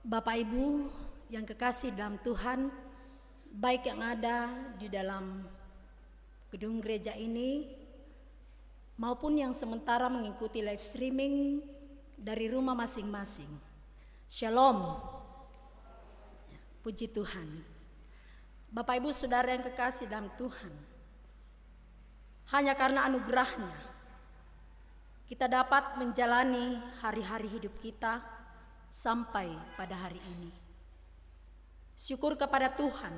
Bapak Ibu yang kekasih dalam Tuhan, baik yang ada di dalam gedung gereja ini maupun yang sementara mengikuti live streaming dari rumah masing-masing. Shalom. Puji Tuhan. Bapak Ibu Saudara yang kekasih dalam Tuhan, hanya karena anugerahnya kita dapat menjalani hari-hari hidup kita sampai pada hari ini. Syukur kepada Tuhan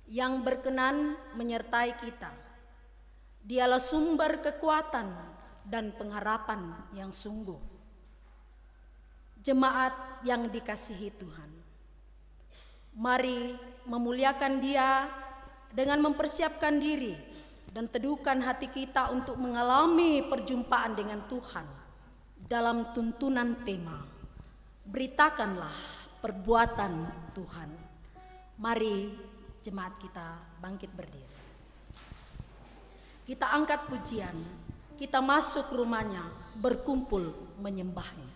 yang berkenan menyertai kita. Dialah sumber kekuatan dan pengharapan yang sungguh. Jemaat yang dikasihi Tuhan, mari memuliakan Dia dengan mempersiapkan diri dan teduhkan hati kita untuk mengalami perjumpaan dengan Tuhan dalam tuntunan tema Beritakanlah perbuatan Tuhan. Mari jemaat kita bangkit berdiri. Kita angkat pujian, kita masuk rumahnya, berkumpul menyembahnya.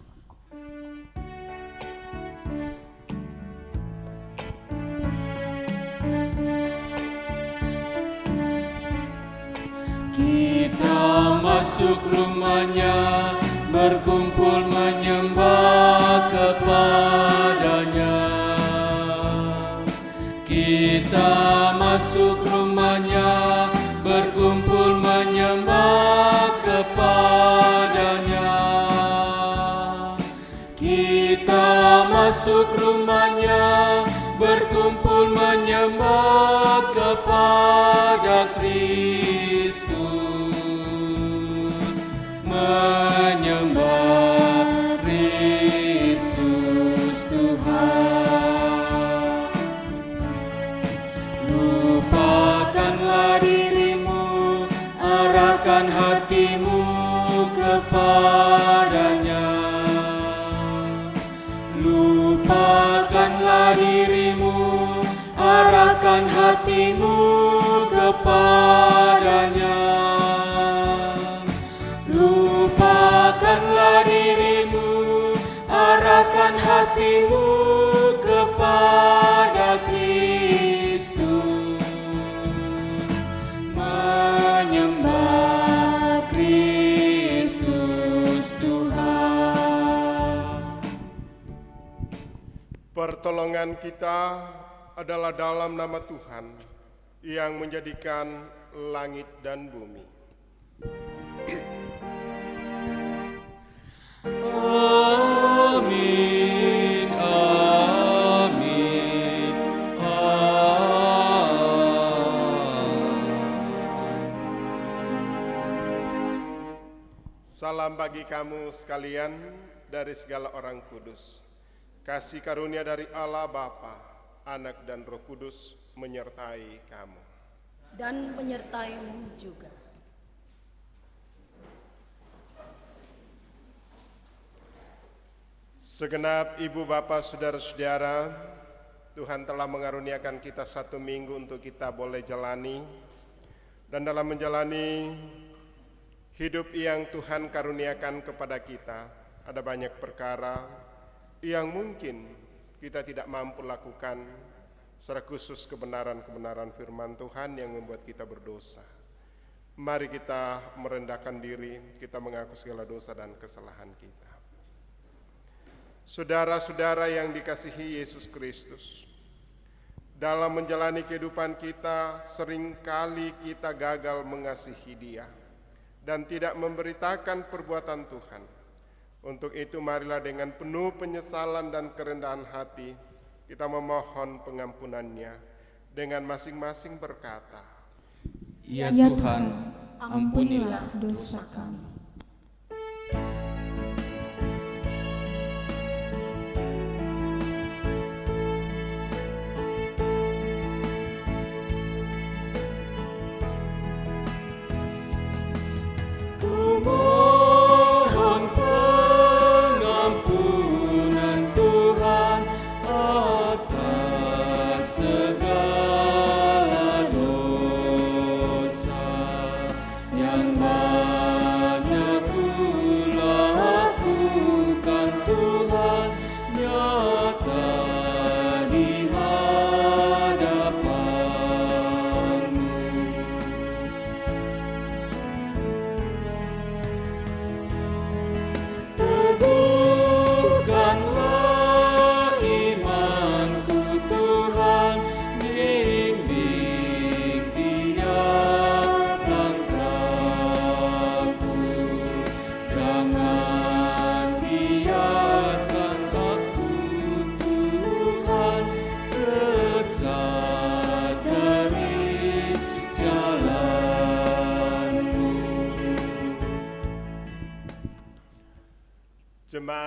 Kita masuk rumahnya, berkumpul menyembah kepadanya. Kita masuk rumahnya, berkumpul menyembah kepadanya. Kita masuk rumahnya, berkumpul menyembah kepada Kristus, menyembah Kristus Tuhan. Lupakanlah dirimu, arahkan hatimu kepadanya. Lupakanlah dirimu, arahkan hatimu kepadanya. Lupakanlah dirimu, arahkan hatimu kepada Kristus, menyembah Kristus Tuhan. Pertolongan kita adalah dalam nama Tuhan yang menjadikan langit dan bumi. Amin, amin, Salam bagi kamu sekalian dari segala orang kudus. Kasih karunia dari Allah Bapa, Anak dan Roh Kudus menyertai kamu. Dan menyertaimu juga. Segenap ibu bapak saudara-saudara, Tuhan telah mengaruniakan kita 1 minggu untuk kita boleh jalani. Dan dalam menjalani hidup yang Tuhan karuniakan kepada kita, ada banyak perkara yang mungkin kita tidak mampu lakukan, secara khusus kebenaran-kebenaran firman Tuhan yang membuat kita berdosa. Mari kita merendahkan diri, kita mengaku segala dosa dan kesalahan kita. Saudara-saudara yang dikasihi Yesus Kristus, dalam menjalani kehidupan kita seringkali kita gagal mengasihi Dia dan tidak memberitakan perbuatan Tuhan. Untuk itu marilah dengan penuh penyesalan dan kerendahan hati kita memohon pengampunannya dengan masing-masing berkata, Ya Tuhan, ampunilah dosa kami. Kumohon pengampunan Tuhan atas segala dosa yang banyak ku lakukan Tuhan, nyata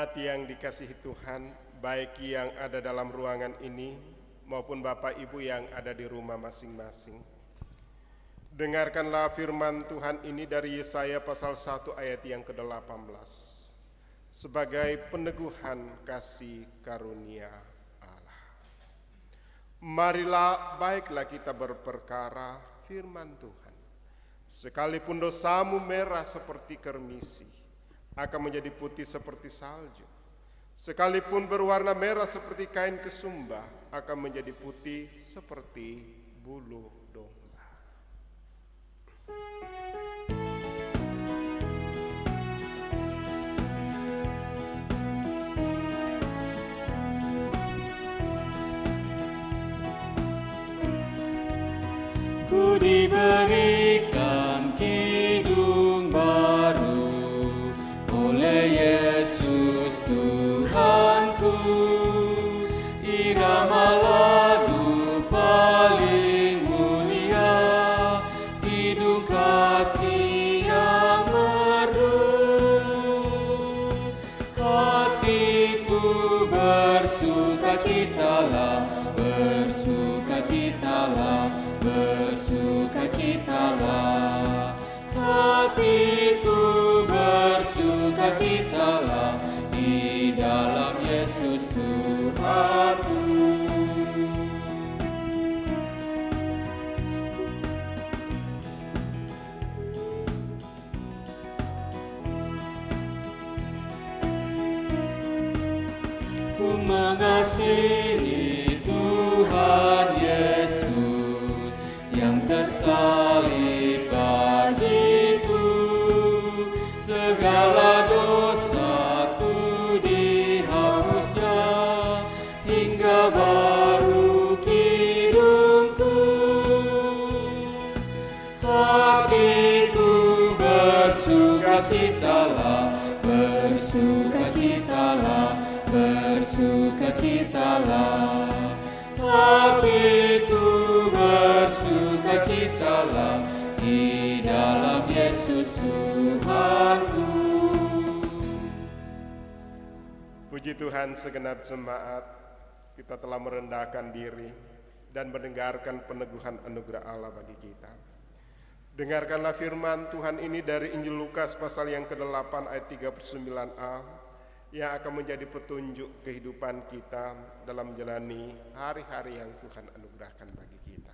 Jemaat yang dikasihi Tuhan, baik yang ada dalam ruangan ini maupun Bapak Ibu yang ada di rumah masing-masing. Dengarkanlah firman Tuhan ini dari Yesaya pasal 1 ayat yang ke-18 sebagai peneguhan kasih karunia Allah. Marilah baiklah kita berperkara firman Tuhan. Sekalipun dosamu merah seperti kermisi, akan menjadi putih seperti salju. Sekalipun berwarna merah seperti kain kesumba, akan menjadi putih seperti bulu domba. Ku diberikan kidung baru oleh Yesus Tuhanku, irama lagu paling mulia, kidung kasih yang merdu. Hatiku bersukacitalah, bersukacitalah, bersukacitalah. Hatiku bersukacitalah di dalam Yesus Tuhanku. Ku mengasihi Tuhan Yesus yang tersalib bagiku, segala dosaku dihapusnya, hingga baru kidungku. Hatiku bersukacitalah, bersukacitalah, bersukacitalah. Hatiku bersukacitalah di dalam Yesus Tuhanku. Puji Tuhan, segenap jemaat, kita telah merendahkan diri dan mendengarkan peneguhan anugerah Allah bagi kita. Dengarkanlah firman Tuhan ini dari Injil Lukas pasal yang ke-8 ayat 39a yang akan menjadi petunjuk kehidupan kita dalam menjalani hari-hari yang Tuhan anugerahkan bagi kita.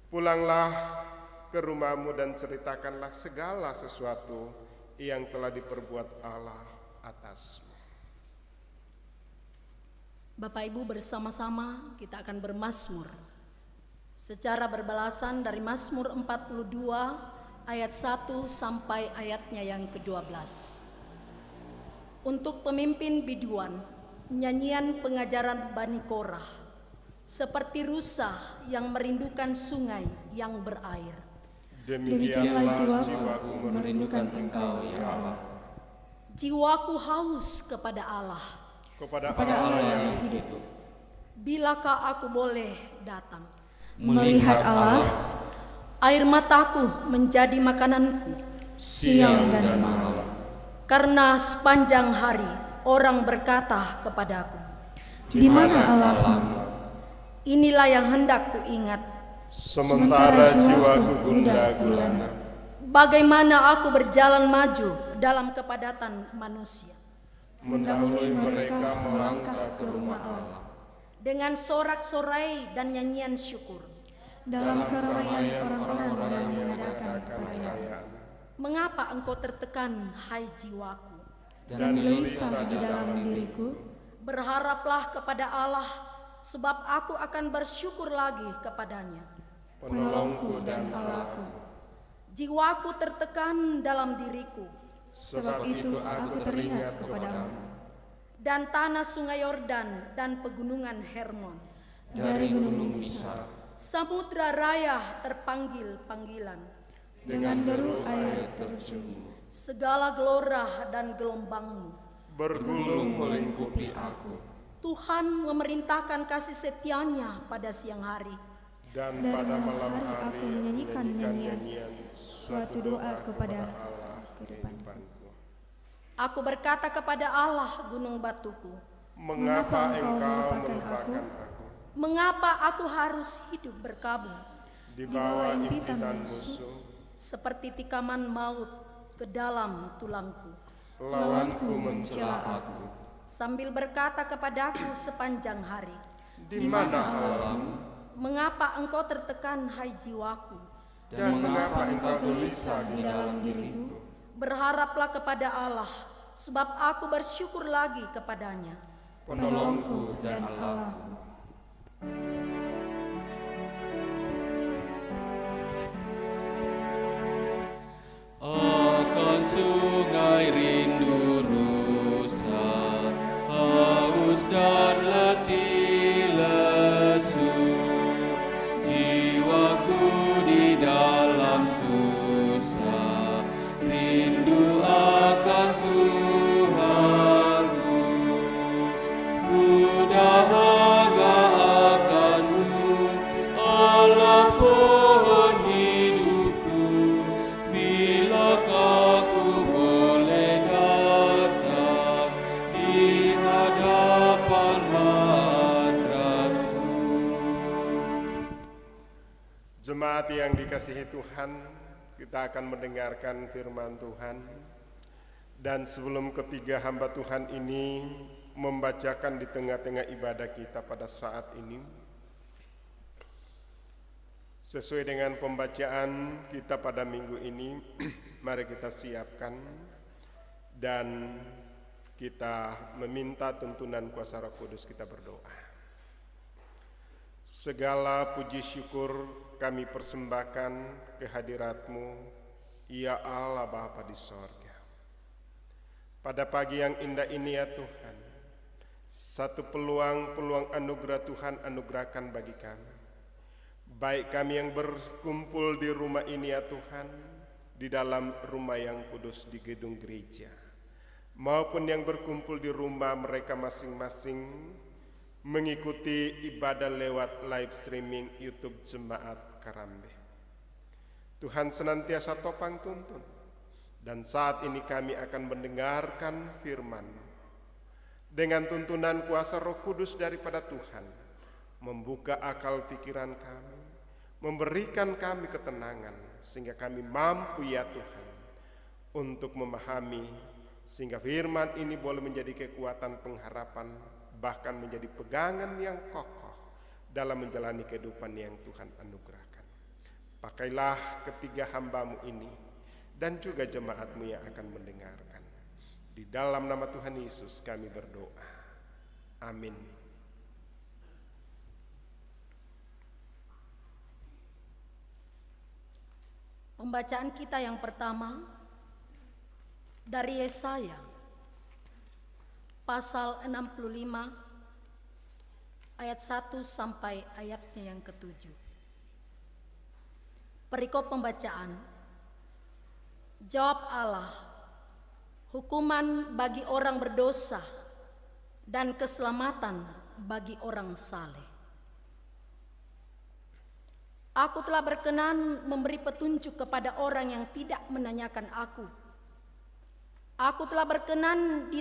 Pulanglah ke rumahmu dan ceritakanlah segala sesuatu yang telah diperbuat Allah atasmu. Bapak Ibu, bersama-sama kita akan bermazmur secara berbalasan dari Mazmur 42 ayat 1 sampai ayatnya yang ke-12. Untuk pemimpin biduan, nyanyian pengajaran Bani Korah, seperti rusa yang merindukan sungai yang berair. Demikianlah jiwaku merindukan Engkau, ya Allah. Jiwaku haus kepada Allah, Kepada Allah yang hidup. bilakah aku boleh datang? Melihat Allah Air mataku menjadi makananku, siang dan malam. karena sepanjang hari orang berkata kepadaku, Di mana Allah? inilah yang hendak kuingat. sementara jiwaku gundah gulana. Bagaimana aku berjalan maju dalam kepadatan manusia, Mendahului mereka melangkah ke rumah Allah. dengan sorak-sorai dan nyanyian syukur. Dalam keramaian orang-orang yang mengadakan perayaan. Mengapa engkau tertekan, hai jiwaku? Dan gelisah di dalam diriku. Berharaplah kepada Allah, sebab aku akan bersyukur lagi kepadanya. Penolongku dan Allahku. Jiwaku tertekan dalam diriku, Sebab itu aku teringat kepadamu. dan tanah sungai Yordan dan pegunungan Hermon. Dari gunung Misa. Samudra raya terpanggil panggilan. Dengan deru air terjun. Segala gelora dan gelombangmu. Bergulung melingkupi aku. Tuhan memerintahkan kasih setianya pada siang hari. Dan Dan pada malam malam hari hari aku menyanyikan nyanyian, nyanyian suatu doa kepada Allah kehidupanku. kehidupanku. Aku berkata kepada Allah gunung batuku, Mengapa engkau melupakan aku? mengapa aku harus hidup berkabung Di bawah impitan musuh, seperti tikaman maut ke dalam tulangku, lawanku mencela aku. sambil berkata kepadaku sepanjang hari, Di mana Allahmu? mengapa engkau tertekan hai jiwaku? Dan mengapa engkau gelisah di dalam diriku? Berharaplah kepada Allah, sebab aku bersyukur lagi kepadanya. Penolongku dan Allahku. Akan sungai rindu rusa, haus dan letih lesu, jiwaku di dalam susah, rindu akan Tuhanku. Ku dahaga akan-Mu, Allah pohon hidupku. Bilakah ku boleh datang di hadapan hadrat-Mu? Jemaat yang dikasihi Tuhan, kita akan mendengarkan firman Tuhan. Dan sebelum ketiga hamba Tuhan ini membacakan di tengah-tengah ibadah kita pada saat ini, sesuai dengan pembacaan kita pada minggu ini, mari kita siapkan dan kita meminta tuntunan kuasa Roh Kudus. Kita berdoa. Segala puji syukur kami persembahkan kehadirat-Mu, ya Allah Bapa di sorga. Pada pagi yang indah ini ya Tuhan, satu peluang anugerah Tuhan anugerahkan bagi kami. Baik kami yang berkumpul di rumah ini ya Tuhan, di dalam rumah yang kudus di gedung gereja, maupun yang berkumpul di rumah mereka masing-masing, mengikuti ibadah lewat live streaming YouTube Jemaat Karambe. Tuhan senantiasa topang tuntun, dan saat ini kami akan mendengarkan firman dengan tuntunan kuasa Roh Kudus daripada Tuhan, membuka akal pikiran kami, memberikan kami ketenangan, sehingga kami mampu ya Tuhan untuk memahami, sehingga firman ini boleh menjadi kekuatan pengharapan, bahkan menjadi pegangan yang kokoh dalam menjalani kehidupan yang Tuhan anugerahkan. Pakailah ketiga hamba-Mu ini dan juga jemaat-Mu yang akan mendengarkan. Di dalam nama Tuhan Yesus kami berdoa. Amin. Pembacaan kita yang pertama dari Yesaya pasal 65 ayat 1 sampai ayatnya yang ke-7. Perikop pembacaan. Jawab Allah, hukuman bagi orang berdosa dan keselamatan bagi orang saleh. Aku telah berkenan memberi petunjuk kepada orang yang tidak menanyakan aku. Aku telah berkenan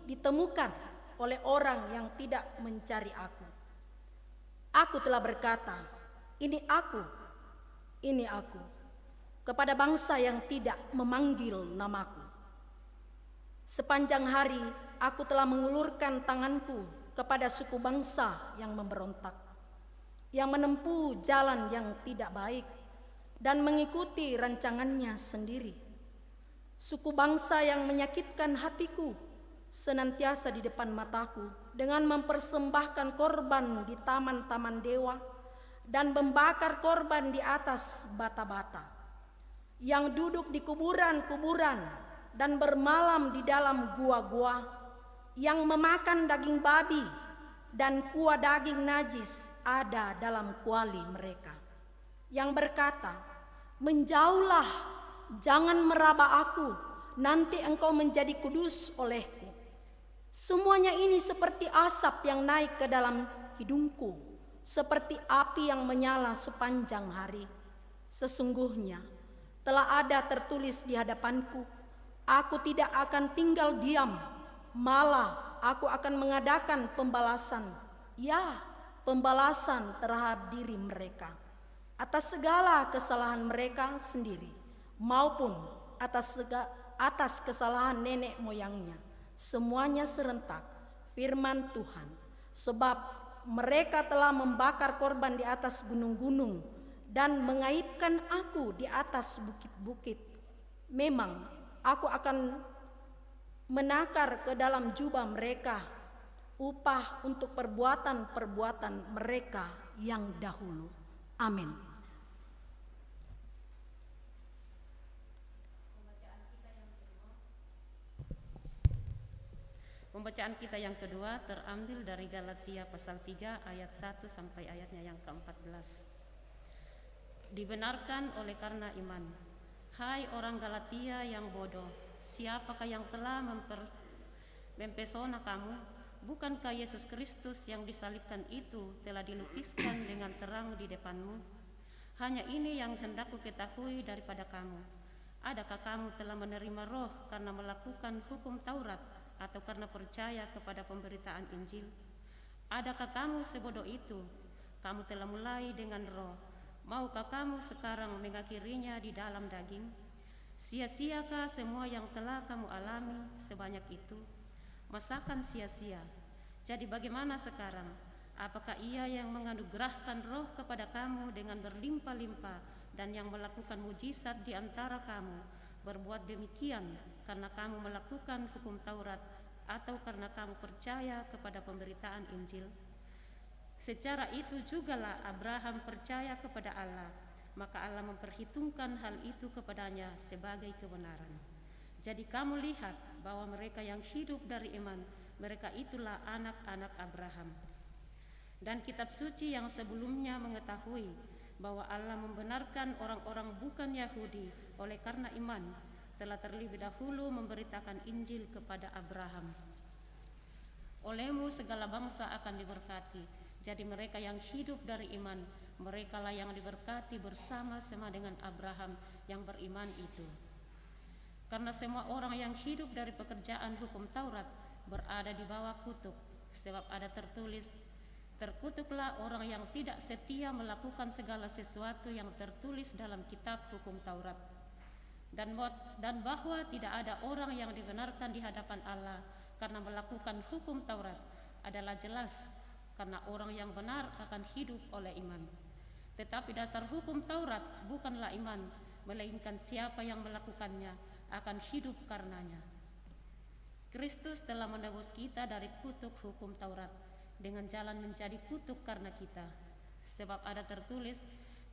ditemukan oleh orang yang tidak mencari aku. Aku telah berkata, ini aku, kepada bangsa yang tidak memanggil namaku. Sepanjang hari aku telah mengulurkan tanganku kepada suku bangsa yang memberontak, yang menempuh jalan yang tidak baik dan mengikuti rancangannya sendiri. Suku bangsa yang menyakitkan hatiku senantiasa di depan mataku dengan mempersembahkan korban di taman-taman dewa dan membakar korban di atas bata-bata, yang duduk di kuburan-kuburan dan bermalam di dalam gua-gua, yang memakan daging babi dan kuah daging najis ada dalam kuali mereka, yang berkata, menjauhlah, jangan meraba aku, nanti engkau menjadi kudus olehku. Semuanya ini seperti asap yang naik ke dalam hidungku, seperti api yang menyala sepanjang hari. Sesungguhnya telah ada tertulis di hadapanku, Aku tidak akan tinggal diam, malah aku akan mengadakan pembalasan. Ya, pembalasan terhadap diri mereka atas segala kesalahan mereka sendiri maupun atas kesalahan nenek moyangnya. Semuanya serentak, firman Tuhan. Sebab mereka telah membakar korban di atas gunung-gunung dan mengaibkan aku di atas bukit-bukit. Memang aku akan menakar ke dalam jubah mereka upah untuk perbuatan-perbuatan mereka yang dahulu. Amin. Pembacaan kita yang kedua terambil dari Galatia pasal 3 ayat 1 sampai ayatnya yang ke-14. Dibenarkan oleh karena iman. Hai orang Galatia yang bodoh, siapakah yang telah mempesona kamu? Bukankah Yesus Kristus yang disalibkan itu telah dilukiskan dengan terang di depanmu? Hanya ini yang hendak kuketahui daripada kamu. Adakah kamu telah menerima roh karena melakukan hukum Taurat atau karena percaya kepada pemberitaan Injil? Adakah kamu sebodoh itu? Kamu telah mulai dengan roh. Maukah kamu sekarang mengakhirinya di dalam daging? Sia-siakah semua yang telah kamu alami sebanyak itu? Masakan sia-sia? Jadi bagaimana sekarang? Apakah Ia yang menganugerahkan roh kepada kamu dengan berlimpah-limpah dan yang melakukan mujizat di antara kamu berbuat demikian karena kamu melakukan hukum Taurat atau karena kamu percaya kepada pemberitaan Injil? Secara itu jugalah Abraham percaya kepada Allah, maka Allah memperhitungkan hal itu kepadanya sebagai kebenaran. Jadi kamu lihat bahwa mereka yang hidup dari iman, mereka itulah anak-anak Abraham. Dan kitab suci yang sebelumnya mengetahui bahwa Allah membenarkan orang-orang bukan Yahudi oleh karena iman, telah terlebih dahulu memberitakan Injil kepada Abraham. Olehmu segala bangsa akan diberkati. Jadi mereka yang hidup dari iman, merekalah yang diberkati bersama-sama dengan Abraham yang beriman itu. Karena semua orang yang hidup dari pekerjaan hukum Taurat berada di bawah kutuk, sebab ada tertulis, terkutuklah orang yang tidak setia melakukan segala sesuatu yang tertulis dalam kitab hukum Taurat. Dan bahwa tidak ada orang yang dibenarkan di hadapan Allah karena melakukan hukum Taurat adalah jelas, karena orang yang benar akan hidup oleh iman. Tetapi dasar hukum Taurat bukanlah iman, melainkan siapa yang melakukannya akan hidup karenanya. Kristus telah menebus kita dari kutuk hukum Taurat dengan jalan menjadi kutuk karena kita. Sebab ada tertulis,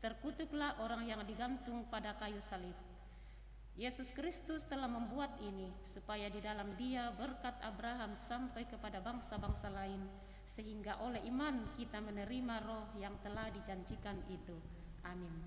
terkutuklah orang yang digantung pada kayu salib. Yesus Kristus telah membuat ini supaya di dalam Dia berkat Abraham sampai kepada bangsa-bangsa lain, sehingga oleh iman kita menerima roh yang telah dijanjikan itu. Amin.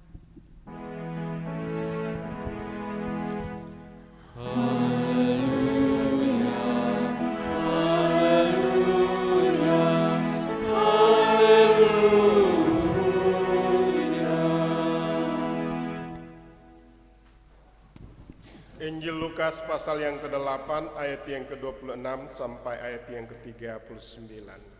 Injil Lukas pasal yang ke-8 ayat yang ke-26 sampai ayat yang ke-39.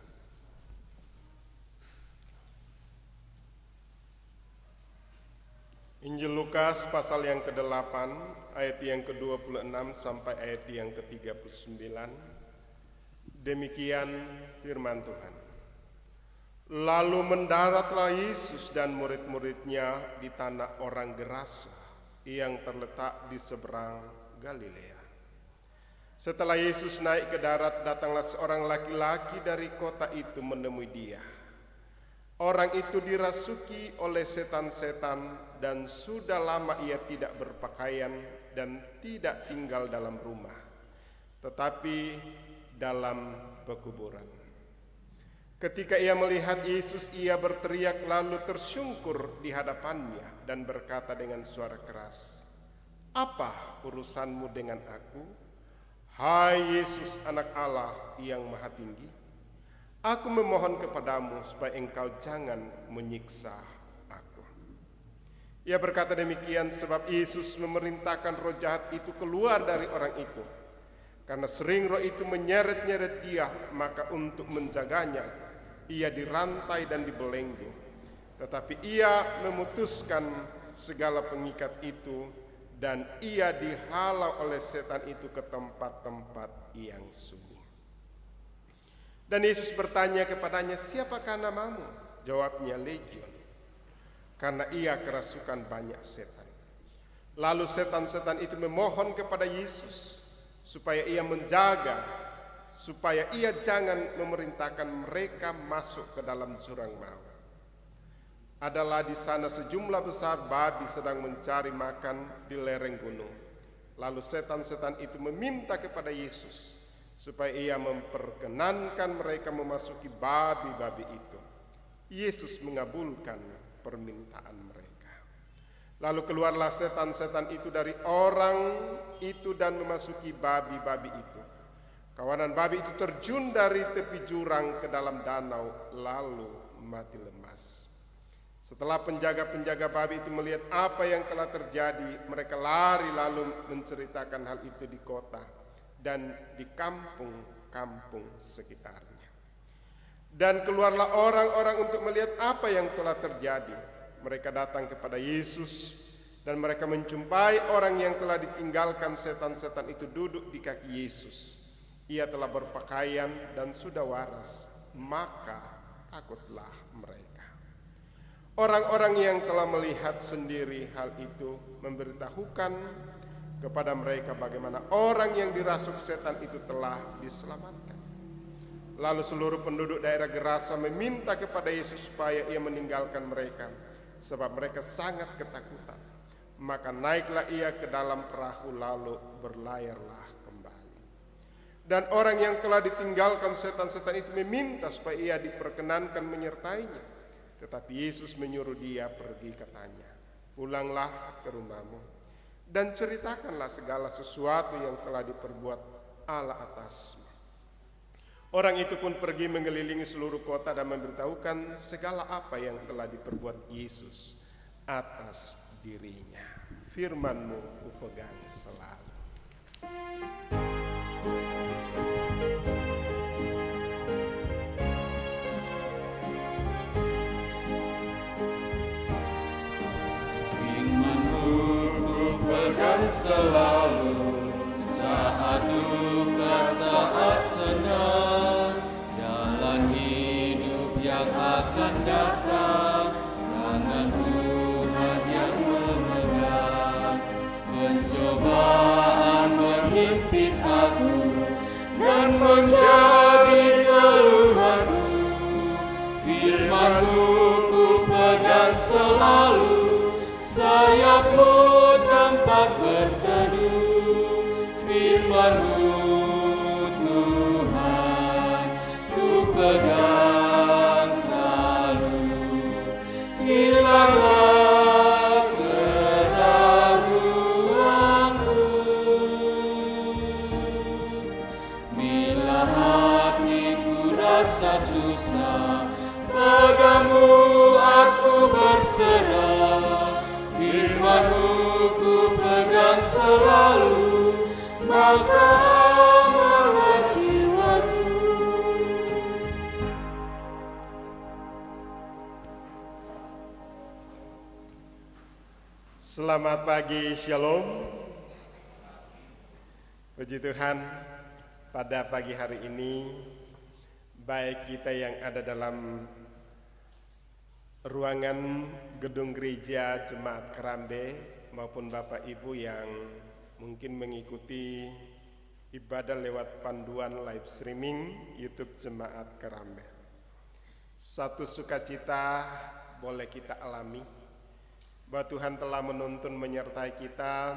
Injil Lukas pasal yang ke-8 ayat yang ke-26 sampai ayat yang ke-39. Demikian firman Tuhan. Lalu mendaratlah Yesus dan murid-muridnya di tanah orang Gerasa yang terletak di seberang Galilea. Setelah Yesus naik ke darat, datanglah seorang laki-laki dari kota itu menemui Dia. Orang itu dirasuki oleh setan-setan dan sudah lama ia tidak berpakaian dan tidak tinggal dalam rumah, tetapi dalam pekuburan. Ketika ia melihat Yesus, ia berteriak lalu tersungkur di hadapannya dan berkata dengan suara keras, "Apa urusanmu dengan aku, hai Yesus anak Allah yang maha tinggi? Aku memohon kepadamu supaya engkau jangan menyiksa aku." Ia berkata demikian sebab Yesus memerintahkan roh jahat itu keluar dari orang itu. Karena sering roh itu menyeret-nyeret dia, maka untuk menjaganya, ia dirantai dan dibelenggu. Tetapi ia memutuskan segala pengikat itu, dan ia dihalau oleh setan itu ke tempat-tempat yang sunyi. Dan Yesus bertanya kepadanya, siapakah namamu? Jawabnya, Legion. Karena ia kerasukan banyak setan. Lalu setan-setan itu memohon kepada Yesus supaya ia menjaga, supaya ia jangan memerintahkan mereka masuk ke dalam jurang maut. Adalah di sana sejumlah besar babi sedang mencari makan di lereng gunung. Lalu setan-setan itu meminta kepada Yesus supaya ia memperkenankan mereka memasuki babi-babi itu. Yesus mengabulkan permintaan mereka. Lalu keluarlah setan-setan itu dari orang itu dan memasuki babi-babi itu. Kawanan babi itu terjun dari tepi jurang ke dalam danau, lalu mati lemas. Setelah penjaga-penjaga babi itu melihat apa yang telah terjadi, mereka lari lalu menceritakan hal itu di kota dan di kampung-kampung sekitarnya. Dan keluarlah orang-orang untuk melihat apa yang telah terjadi. Mereka datang kepada Yesus dan mereka menjumpai orang yang telah ditinggalkan setan-setan itu duduk di kaki Yesus. Ia telah berpakaian dan sudah waras, maka takutlah mereka. Orang-orang yang telah melihat sendiri hal itu memberitahukan kepada mereka bagaimana orang yang dirasuk setan itu telah diselamatkan. Lalu seluruh penduduk daerah Gerasa meminta kepada Yesus supaya ia meninggalkan mereka, sebab mereka sangat ketakutan. Maka naiklah ia ke dalam perahu lalu berlayarlah kembali. Dan orang yang telah ditinggalkan setan-setan itu meminta supaya ia diperkenankan menyertainya. Tetapi Yesus menyuruh dia pergi, katanya, pulanglah ke rumahmu dan ceritakanlah segala sesuatu yang telah diperbuat Allah atasmu. Orang itu pun pergi mengelilingi seluruh kota dan memberitahukan segala apa yang telah diperbuat Yesus atas dirinya. Firman-Mu kupegang selalu. Firman-Mu kupegang selalu, saat duka, saat senang. Akan datang tangan Tuhan yang memegang. Pencobaan menghimpit aku dan menjadi keluhanku. Firman-Mu ku pegang selalu, sayap-Mu tempat berteduh. Firman-Mu Tuhan ku pegang. Hilanglah keraguanku, bila hatiku rasa susah, padamu aku berserah. Firman-Mu ku pegang selalu, maka amanlah jiwaku. Selamat pagi, Shalom. Puji Tuhan, pada pagi hari ini, baik kita yang ada dalam ruangan gedung gereja Jemaat Kerambe maupun Bapak Ibu yang mungkin mengikuti ibadah lewat panduan live streaming YouTube Jemaat Kerambe. Satu sukacita boleh kita alami bahwa Tuhan telah menuntun menyertai kita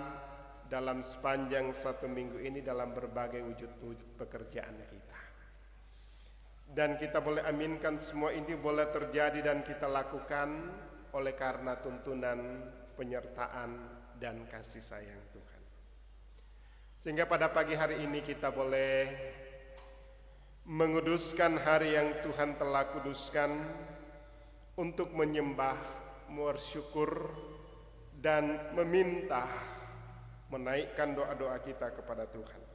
dalam sepanjang satu minggu ini dalam berbagai wujud-wujud pekerjaan kita. Dan kita boleh aminkan semua ini boleh terjadi dan kita lakukan oleh karena tuntunan, penyertaan, dan kasih sayang Tuhan. Sehingga pada pagi hari ini kita boleh menguduskan hari yang Tuhan telah kuduskan untuk menyembah, bersyukur, dan meminta menaikkan doa-doa kita kepada Tuhan.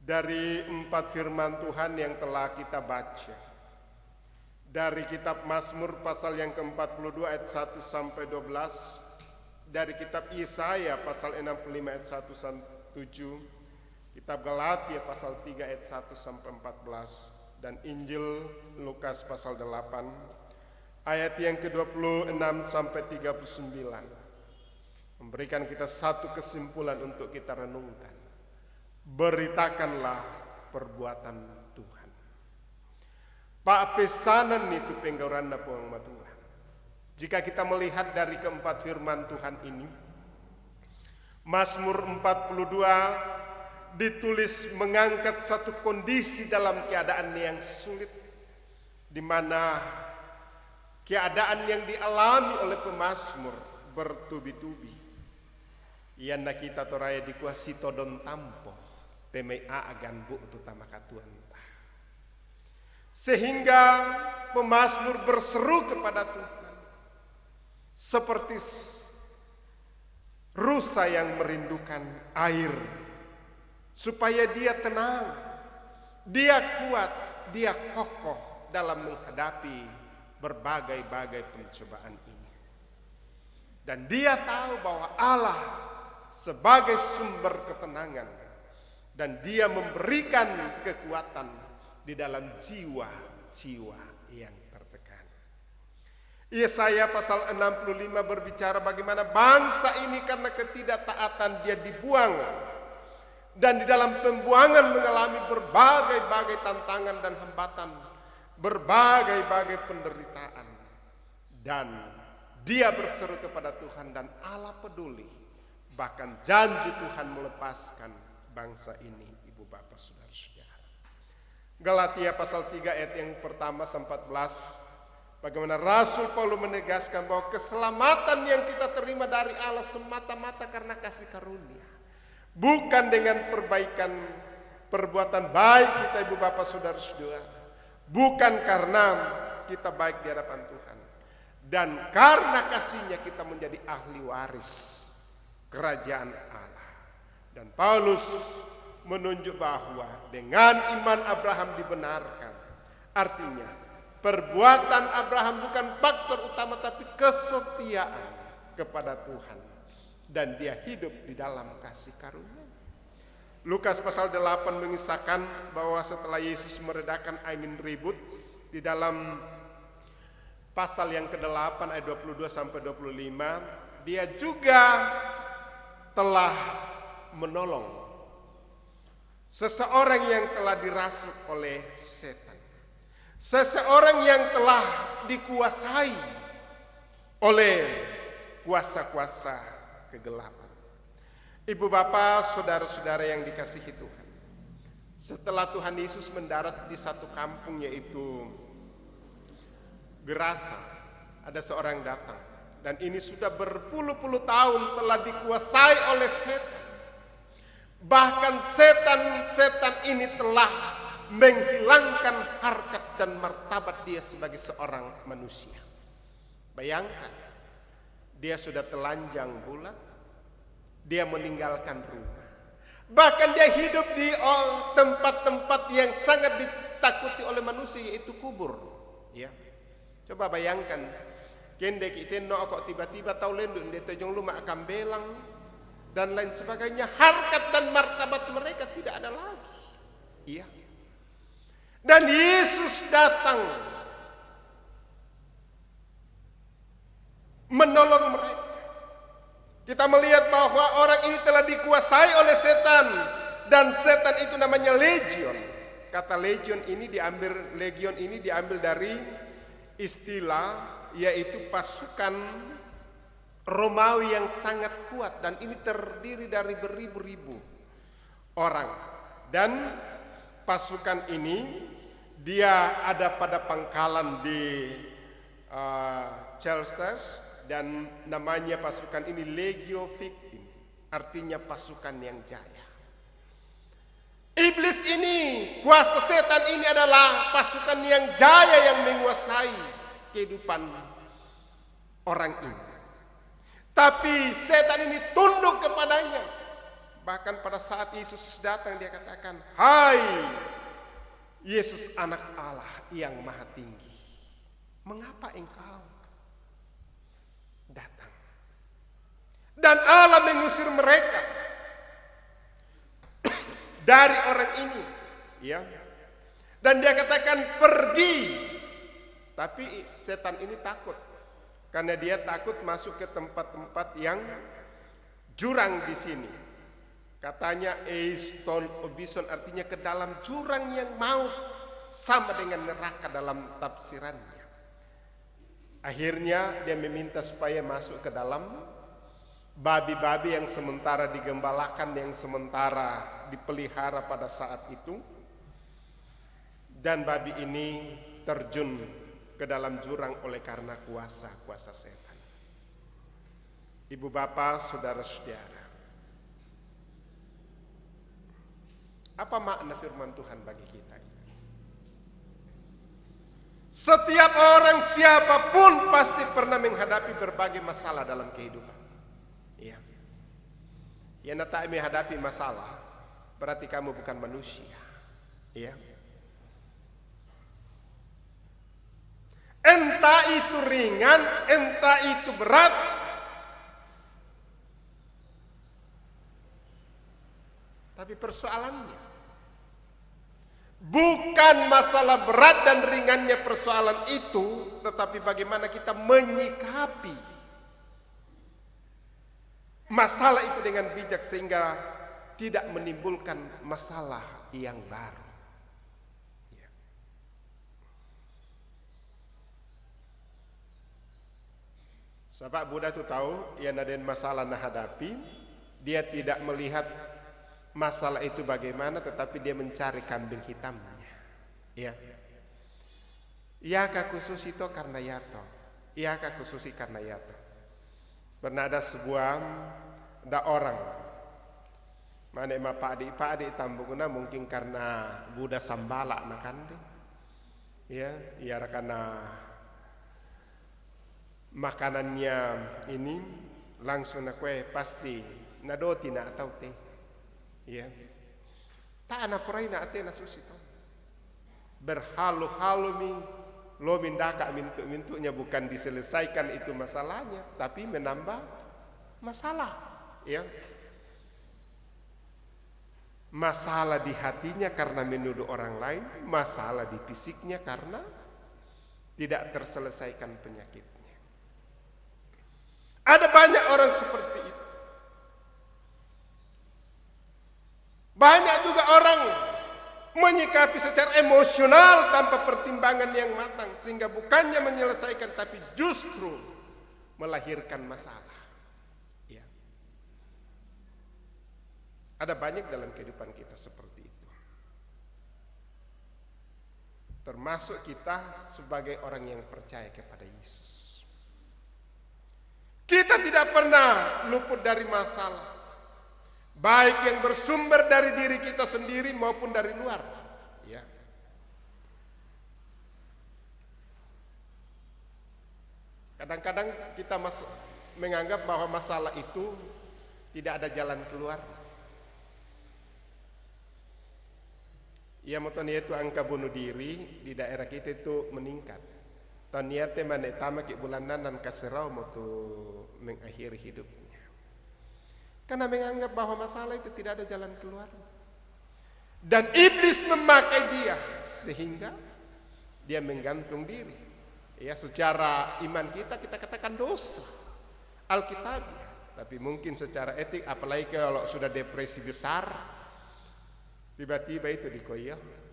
Dari 4 firman Tuhan yang telah kita baca, dari kitab Mazmur pasal yang ke-42 ayat 1 sampai 12, dari kitab Yesaya pasal 65 ayat 1 sampai 7, kitab Galatia pasal 3 ayat 1 sampai 14, dan Injil Lukas pasal 8 ayat yang ke-26 sampai 39, memberikan kita satu kesimpulan untuk kita renungkan. Beritakanlah perbuatan Tuhan. Pak pesanan itu penggauran na puang Tuhan. Jika kita melihat dari keempat firman Tuhan ini, Mazmur 42 ditulis mengangkat satu kondisi dalam keadaan yang sulit, di mana keadaan yang dialami oleh pemazmur bertubi-tubi. Iana kita toraya dikuasi todon tampo, temei agan bu utama katuan. Sehingga pemazmur berseru kepada Tuhan seperti rusa yang merindukan air, supaya dia tenang, dia kuat, dia kokoh dalam menghadapi berbagai-bagai pencobaan ini. Dan dia tahu bahwa Allah sebagai sumber ketenangan, dan dia memberikan kekuatan di dalam jiwa-jiwa yang tertekan. Yesaya pasal 65 berbicara bagaimana bangsa ini karena ketidaktaatan dia dibuang, dan di dalam pembuangan mengalami berbagai-bagai tantangan dan hambatan, berbagai-bagai penderitaan. Dan dia berseru kepada Tuhan, dan Allah peduli. Bahkan janji Tuhan melepaskan bangsa ini, ibu bapak saudara-saudara. Galatia pasal 3 ayat yang pertama sampai 14, bagaimana Rasul Paulus menegaskan bahwa keselamatan yang kita terima dari Allah semata-mata karena kasih karunia, bukan dengan perbaikan perbuatan baik kita ibu bapak saudara-saudara, bukan karena kita baik di hadapan Tuhan, dan karena kasihnya kita menjadi ahli waris kerajaan Allah. Dan Paulus menunjuk bahwa dengan iman Abraham dibenarkan. Artinya perbuatan Abraham bukan faktor utama, tapi kesetiaan kepada Tuhan, dan dia hidup di dalam kasih karunia. Lukas pasal 8 mengisahkan bahwa setelah Yesus meredakan angin ribut, di dalam pasal yang ke-8 ayat 22 sampai 25, dia juga telah menolong seseorang yang telah dirasuk oleh setan, seseorang yang telah dikuasai oleh kuasa-kuasa kegelapan. Ibu bapak saudara-saudara yang dikasihi Tuhan, setelah Tuhan Yesus mendarat di satu kampung yaitu Gerasa, ada seorang datang, dan ini sudah berpuluh-puluh tahun telah dikuasai oleh setan. Bahkan setan ini telah menghilangkan harkat dan martabat dia sebagai seorang manusia. Bayangkan, dia sudah telanjang bulat, dia meninggalkan rumah, bahkan dia hidup di tempat-tempat yang sangat ditakuti oleh manusia, yaitu kubur. Ya, coba bayangkan, kendek iteno kok tiba-tiba tahu lendu dia tojong lumah akan belang dan lain sebagainya. Harkat dan martabat mereka tidak ada lagi. Iya. Dan Yesus datang menolong mereka. Kita melihat bahwa orang ini telah dikuasai oleh setan, dan setan itu namanya legion. Kata legion ini diambil dari istilah, yaitu pasukan Romawi yang sangat kuat, dan ini terdiri dari beribu-ribu orang. Dan pasukan ini dia ada pada pangkalan di Chelsea, dan namanya pasukan ini Legio Victim, artinya pasukan yang jaya. Iblis ini, kuasa setan ini adalah pasukan yang jaya yang menguasai kehidupan orang ini. Tapi setan ini tunduk kepadanya. Bahkan pada saat Yesus datang dia katakan, "Hai Yesus anak Allah yang maha tinggi, mengapa engkau datang?" Dan Allah mengusir mereka dari orang ini, ya. Dan dia katakan, "Pergi." Tapi setan ini takut, karena dia takut masuk ke tempat-tempat yang jurang di sini. Katanya eiston obison, artinya ke dalam jurang yang maut, sama dengan neraka dalam tafsirannya. Akhirnya dia meminta supaya masuk ke dalam babi-babi yang sementara digembalakan, yang sementara dipelihara pada saat itu. Dan babi ini terjun ke dalam jurang oleh karena kuasa setan. Ibu bapak, saudara-saudara, apa makna firman Tuhan bagi kita ini? Setiap orang siapapun pasti pernah menghadapi berbagai masalah dalam kehidupan. Ya. Yang tak menghadapi masalah berarti kamu bukan manusia. Ya. Entah itu ringan, entah itu berat, tapi persoalannya bukan masalah berat dan ringannya persoalan itu, tetapi bagaimana kita menyikapi masalah itu dengan bijak sehingga tidak menimbulkan masalah yang baru. Sebab Buddha itu tahu yang ada masalah nah hadapi, dia tidak melihat masalah itu bagaimana, tetapi dia mencari kambing hitamnya. Ya. Yaka khusus itu karena yato. Yaka khususi karena yato. Pernah ada orang mana ma Pak Adi tambungna mungkin karena Buddha sambala nakande. Ya, ya karena makanannya ini langsung na kue pasti nadoti na atau teh, ya, tak ana purai na ate na susito berhalu-halu lo mindaka mintu-mintunya bukan diselesaikan itu masalahnya, tapi menambah masalah, ya, masalah di hatinya karena menuduh orang lain, masalah di fisiknya karena tidak terselesaikan penyakit. Ada banyak orang seperti itu. Banyak juga orang menyikapi secara emosional tanpa pertimbangan yang matang, sehingga bukannya menyelesaikan tapi justru melahirkan masalah. Ya. Ada banyak dalam kehidupan kita seperti itu. Termasuk kita sebagai orang yang percaya kepada Yesus. Kita tidak pernah luput dari masalah, baik yang bersumber dari diri kita sendiri maupun dari luar. Ya. Kadang-kadang kita menganggap bahwa masalah itu tidak ada jalan keluar. Ya, motonya itu angka bunuh diri di daerah kita itu meningkat. Taniate mana tama ki bulanan dan kaserau motu mengakhiri hidupnya. Karena menganggap bahwa masalah itu tidak ada jalan keluar. Dan iblis memakai dia sehingga dia menggantung diri. Ya, secara iman kita katakan dosa Alkitabiah, tapi mungkin secara etik, apalagi kalau sudah depresi besar, tiba-tiba itu dikoyok.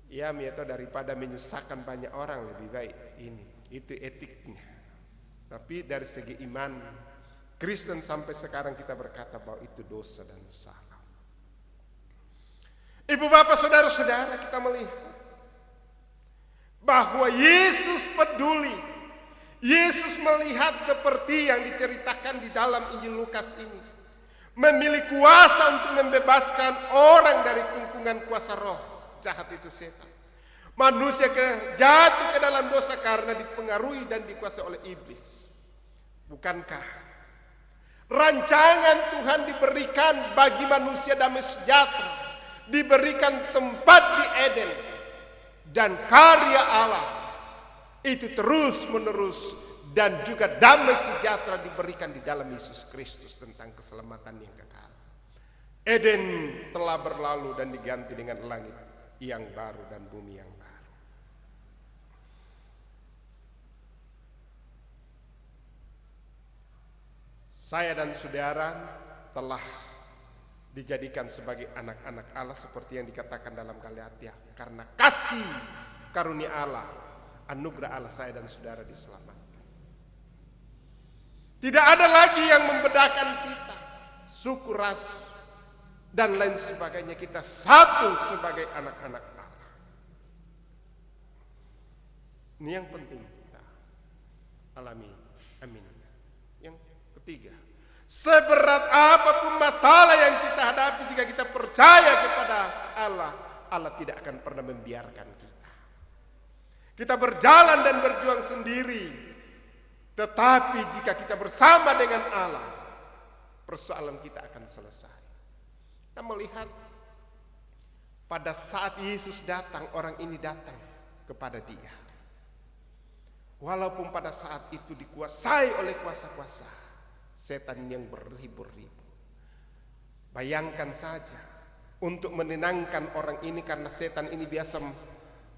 Ya, atau daripada menyusahkan banyak orang lebih baik ini, itu etiknya. Tapi dari segi iman Kristen sampai sekarang kita berkata bahwa itu dosa dan salah. Ibu bapak saudara-saudara, kita melihat bahwa Yesus peduli. Yesus melihat seperti yang diceritakan di dalam Injil Lukas ini, memiliki kuasa untuk membebaskan orang dari kungkungan kuasa roh jahat itu setan. Manusia jatuh ke dalam dosa karena dipengaruhi dan dikuasai oleh iblis. Bukankah rancangan Tuhan diberikan bagi manusia damai sejahtera, diberikan tempat di Eden, dan karya Allah itu terus menerus, dan juga damai sejahtera diberikan di dalam Yesus Kristus tentang keselamatan yang kekal. Eden telah berlalu dan diganti dengan langit yang baru dan bumi yang baru. Saya dan saudara telah dijadikan sebagai anak-anak Allah seperti yang dikatakan dalam Galatia, karena kasih karunia Allah, anugerah Allah saya dan saudara diselamatkan. Tidak ada lagi yang membedakan kita, suku, ras, dan lain sebagainya. Kita satu sebagai anak-anak Allah. Ini yang penting kita alami. Amin. Yang ketiga, seberat apapun masalah yang kita hadapi, jika kita percaya kepada Allah, Allah tidak akan pernah membiarkan kita. Kita berjalan dan berjuang sendiri, tetapi jika kita bersama dengan Allah, persoalan kita akan selesai. Kita melihat pada saat Yesus datang, orang ini datang kepada Dia. Walaupun pada saat itu dikuasai oleh kuasa-kuasa setan yang beribu-ribu. Bayangkan saja, untuk menenangkan orang ini, karena setan ini biasa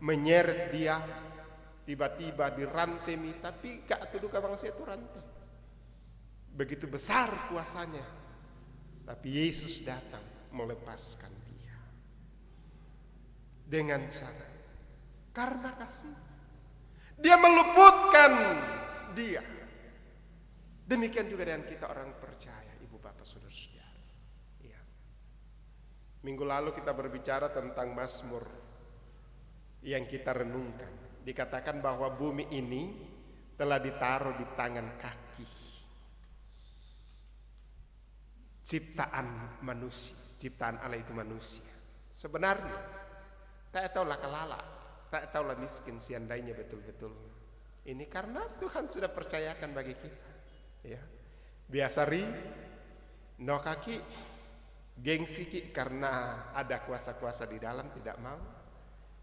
menyeret dia, tiba-tiba dirantai, tapi gak tuduh bangsa itu rantai. Begitu besar kuasanya, tapi Yesus datang melepaskan dia dengan cara, karena kasih dia meluputkan dia. Demikian juga dengan kita orang percaya, ibu bapak saudara-saudara. Ya. Minggu lalu kita berbicara tentang Mazmur yang kita renungkan. Dikatakan bahwa bumi ini telah ditaruh di tangan kaki ciptaan manusia. Ciptaan Allah itu manusia. Sebenarnya tak tahulah kalala, tak tahulah miskin seandainya betul-betul ini, karena Tuhan sudah percayakan bagi kita. Ya, biasa no kaki gengsi karena ada kuasa-kuasa di dalam tidak mau.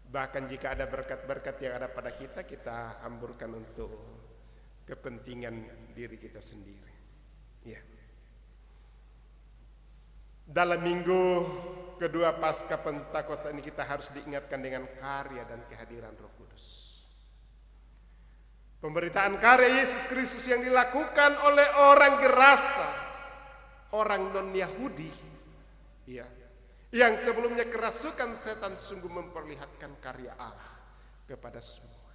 Bahkan jika ada berkat-berkat yang ada pada kita, kita hamburkan untuk kepentingan diri kita sendiri. Ya. Dalam minggu kedua pasca Pentakosta ini kita harus diingatkan dengan karya dan kehadiran Roh Kudus. Pemberitaan karya Yesus Kristus yang dilakukan oleh orang Gerasa, orang non-Yahudi, ya, yang sebelumnya kerasukan setan, sungguh memperlihatkan karya Allah kepada semua.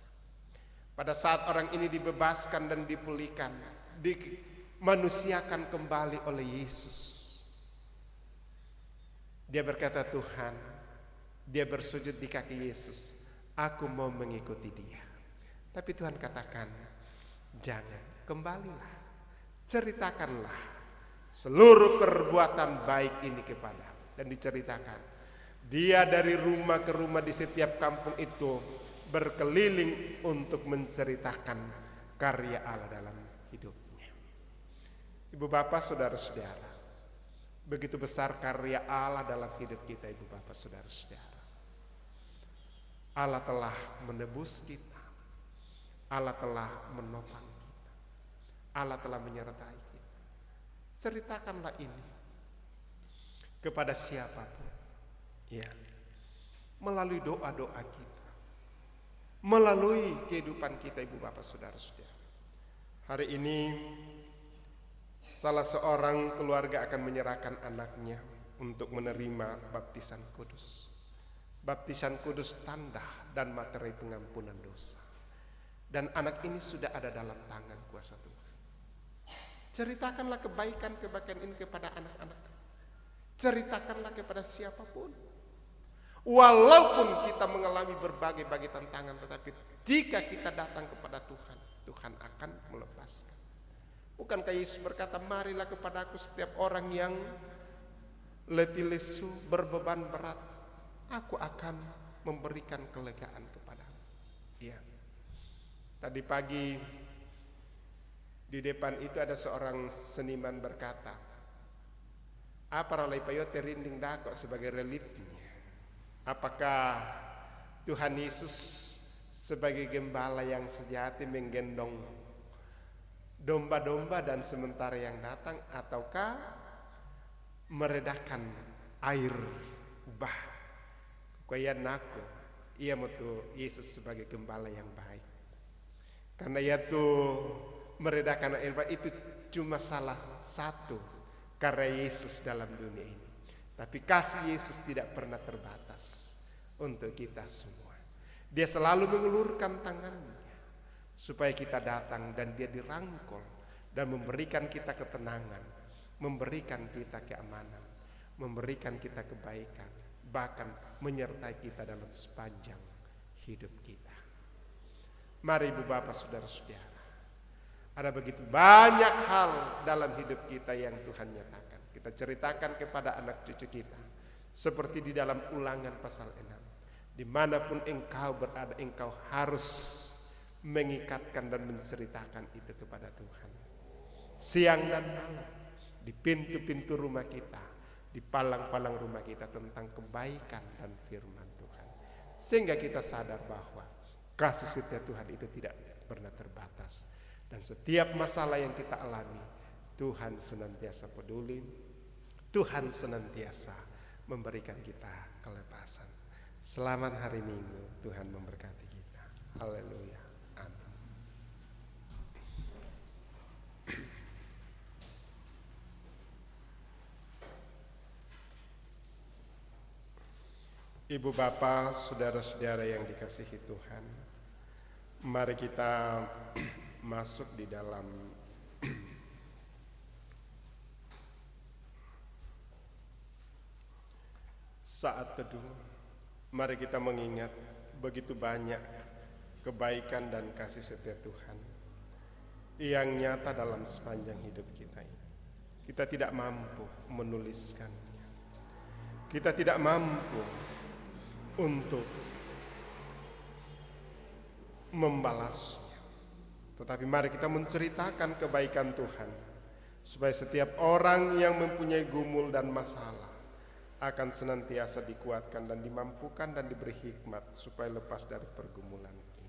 Pada saat orang ini dibebaskan dan dipulihkan, dimanusiakan kembali oleh Yesus, dia berkata, Tuhan, dia bersujud di kaki Yesus, aku mau mengikuti dia. Tapi Tuhan katakan, jangan, kembalilah, ceritakanlah seluruh perbuatan baik ini kepada. Dan diceritakan, dia dari rumah ke rumah di setiap kampung itu berkeliling untuk menceritakan karya Allah dalam hidupnya. Ibu bapak saudara-saudara, begitu besar karya Allah dalam hidup kita, ibu bapak saudara-saudara. Allah telah menebus kita, Allah telah menopang kita, Allah telah menyertai kita. Ceritakanlah ini kepada siapapun, ya, melalui doa-doa kita, melalui kehidupan kita, ibu bapak saudara-saudara. Hari ini salah seorang keluarga akan menyerahkan anaknya untuk menerima baptisan kudus. Baptisan kudus tanda dan materi pengampunan dosa. Dan anak ini sudah ada dalam tangan kuasa Tuhan. Ceritakanlah kebaikan-kebaikan ini kepada anak-anak. Ceritakanlah kepada siapapun. Walaupun kita mengalami berbagai-bagai tantangan, tetapi jika kita datang kepada Tuhan, Tuhan akan melepaskan. Bukankah Yesus berkata, marilah kepadaku setiap orang yang letih lesu, berbeban berat, aku akan memberikan kelegaan kepadamu. Ya. Tadi pagi Di depan itu ada seorang seniman berkata, apa ralai payote rinding dako sebagai reliefnya? Apakah Tuhan Yesus sebagai gembala yang sejati menggendong domba-domba dan sementara yang datang, ataukah meredakan air bah? Kaya naku, ia mutu Yesus sebagai gembala yang baik. Karena yaitu meredakan air bah itu cuma salah satu karya Yesus dalam dunia ini. Tapi kasih Yesus tidak pernah terbatas untuk kita semua. Dia selalu mengulurkan tangannya supaya kita datang dan dia dirangkul dan memberikan kita ketenangan, memberikan kita keamanan, memberikan kita kebaikan, bahkan menyertai kita dalam sepanjang hidup kita. Mari Ibu Bapak Saudara-saudara, ada begitu banyak hal dalam hidup kita yang Tuhan nyatakan. Kita ceritakan kepada anak cucu kita. Seperti di dalam Ulangan pasal 6. Dimanapun engkau berada, engkau harus mengikatkan dan menceritakan itu kepada Tuhan. Siang dan malam, di pintu-pintu rumah kita, di palang-palang rumah kita, tentang kebaikan dan firman Tuhan. Sehingga kita sadar bahwa kasih setia Tuhan itu tidak pernah terbatas. Dan setiap masalah yang kita alami, Tuhan senantiasa peduli, Tuhan senantiasa memberikan kita kelepasan. Selamat hari Minggu, Tuhan memberkati kita. Haleluya. Amin. Ibu Bapak, saudara-saudara yang dikasihi Tuhan, mari kita masuk di dalam saat teduh. Mari kita mengingat begitu banyak kebaikan dan kasih setia Tuhan yang nyata dalam sepanjang hidup kita ini. Kita tidak mampu menuliskannya. Kita tidak mampu untuk membalasnya. Tetapi mari kita menceritakan kebaikan Tuhan, supaya setiap orang yang mempunyai gumul dan masalah akan senantiasa dikuatkan dan dimampukan dan diberi hikmat supaya lepas dari pergumulan ini.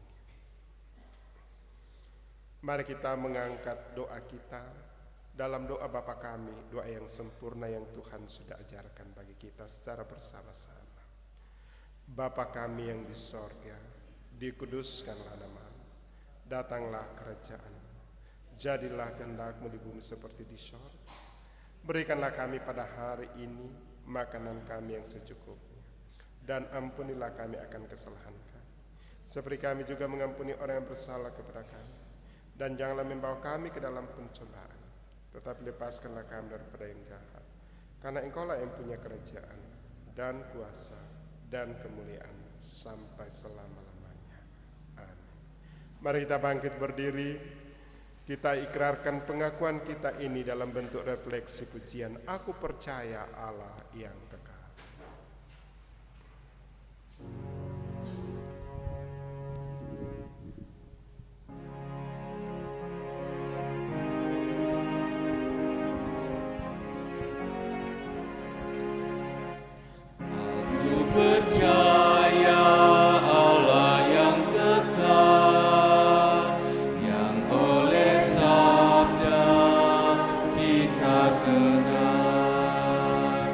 Mari kita mengangkat doa kita dalam doa Bapa kami, doa yang sempurna yang Tuhan sudah ajarkan bagi kita secara bersama-sama. Bapa kami yang di sorga, dikuduskanlah namamu. Datanglah kerajaan, jadilah kehendak-Mu di bumi seperti di sorga. Berikanlah kami pada hari ini makanan kami yang secukupnya, dan ampunilah kami akan kesalahan kami, seperti kami juga mengampuni orang yang bersalah kepada kami. Dan janganlah membawa kami ke dalam pencobaan, tetapi lepaskanlah kami daripada yang jahat. Karena Engkaulah yang punya kerajaan dan kuasa dan kemuliaan sampai selama-lamanya. Amin. Mari kita bangkit berdiri, kita ikrarkan pengakuan kita ini dalam bentuk refleksi pujian. Aku percaya Allah yang kekal. Aku percaya Allah yang kekal, yang oleh sabda kita kenal.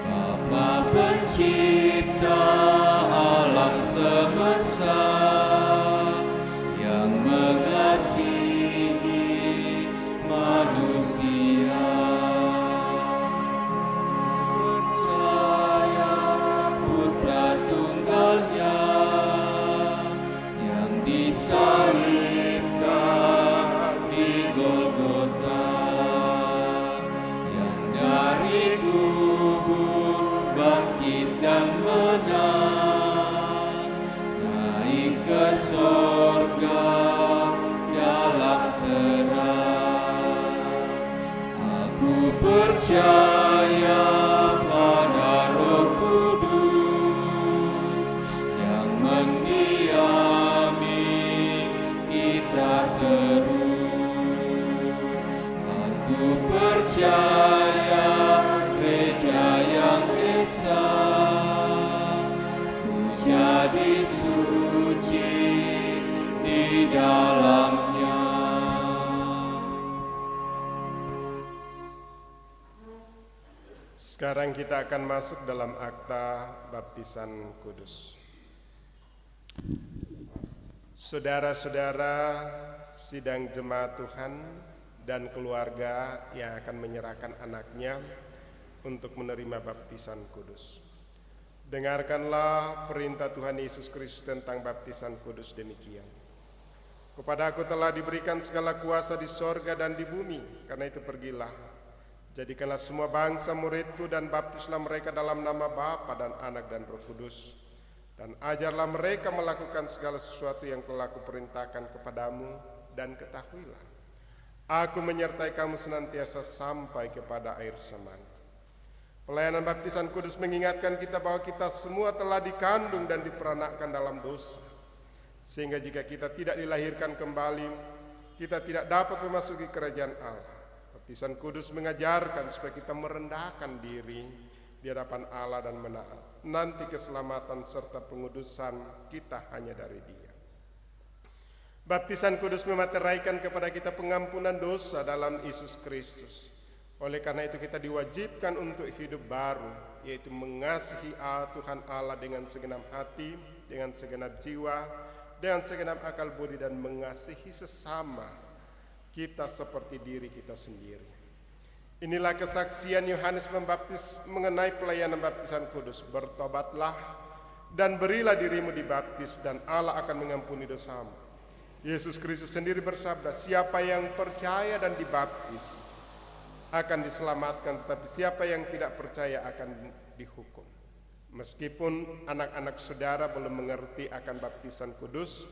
Bapa pencipta alam semesta, yang mengasihi manusia. Percaya Putra Tunggalnya yang disalibkan di Golgota, yang dari kubur bangkit dan menang, naik ke sorga dalam terang. Aku percaya pada Roh Kudus yang mendiami kita terus. percaya gereja yang esa, ku jadi suci di dalamnya. Sekarang kita akan masuk dalam akta baptisan kudus. Saudara-saudara sidang jemaat Tuhan dan keluarga yang akan menyerahkan anaknya untuk menerima baptisan kudus. Dengarkanlah perintah Tuhan Yesus Kristus tentang baptisan kudus demikian. Kepada aku telah diberikan segala kuasa di sorga dan di bumi, karena itu pergilah. Jadikanlah semua bangsa muridku dan baptislah mereka dalam nama Bapa dan Anak dan Roh Kudus. Dan ajarlah mereka melakukan segala sesuatu yang telah kuperintahkan kepadamu, dan ketahuilah, aku menyertai kamu senantiasa sampai kepada akhir zaman. Pelayanan baptisan kudus mengingatkan kita bahwa kita semua telah dikandung dan diperanakkan dalam dosa. Sehingga jika kita tidak dilahirkan kembali, kita tidak dapat memasuki kerajaan Allah. Baptisan kudus mengajarkan supaya kita merendahkan diri di hadapan Allah dan menanti keselamatan serta pengudusan kita hanya dari Dia. Baptisan kudus memateraikan kepada kita pengampunan dosa dalam Yesus Kristus. Oleh karena itu kita diwajibkan untuk hidup baru, yaitu mengasihi Tuhan Allah dengan segenap hati, dengan segenap jiwa, dengan segenap akal budi, dan mengasihi sesama kita seperti diri kita sendiri. Inilah kesaksian Yohanes Pembaptis mengenai pelayanan baptisan kudus. Bertobatlah dan berilah dirimu dibaptis, dan Allah akan mengampuni dosamu. Yesus Kristus sendiri bersabda, siapa yang percaya dan dibaptis akan diselamatkan, tetapi siapa yang tidak percaya akan dihukum. Meskipun anak-anak saudara belum mengerti akan baptisan kudus,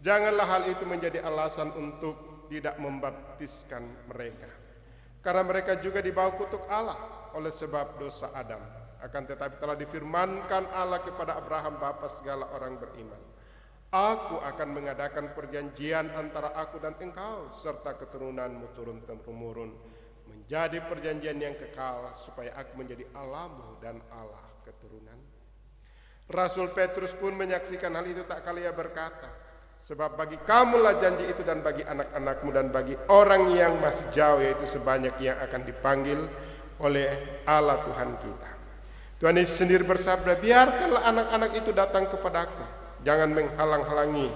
janganlah hal itu menjadi alasan untuk tidak membaptiskan mereka. Karena mereka juga dibawa kutuk Allah oleh sebab dosa Adam. Akan tetapi telah difirmankan Allah kepada Abraham bapa segala orang beriman, aku akan mengadakan perjanjian antara aku dan engkau serta keturunanmu turun-temurun, menjadi perjanjian yang kekal, supaya aku menjadi Allahmu dan Allah keturunan. Rasul Petrus pun menyaksikan hal itu, tak kala ia berkata, sebab bagi kamulah janji itu, dan bagi anak-anakmu, dan bagi orang yang masih jauh, yaitu sebanyak yang akan dipanggil oleh Allah Tuhan kita. Tuhan Yesus sendiri bersabda, biarkanlah anak-anak itu datang kepadaku, jangan menghalang-halangi,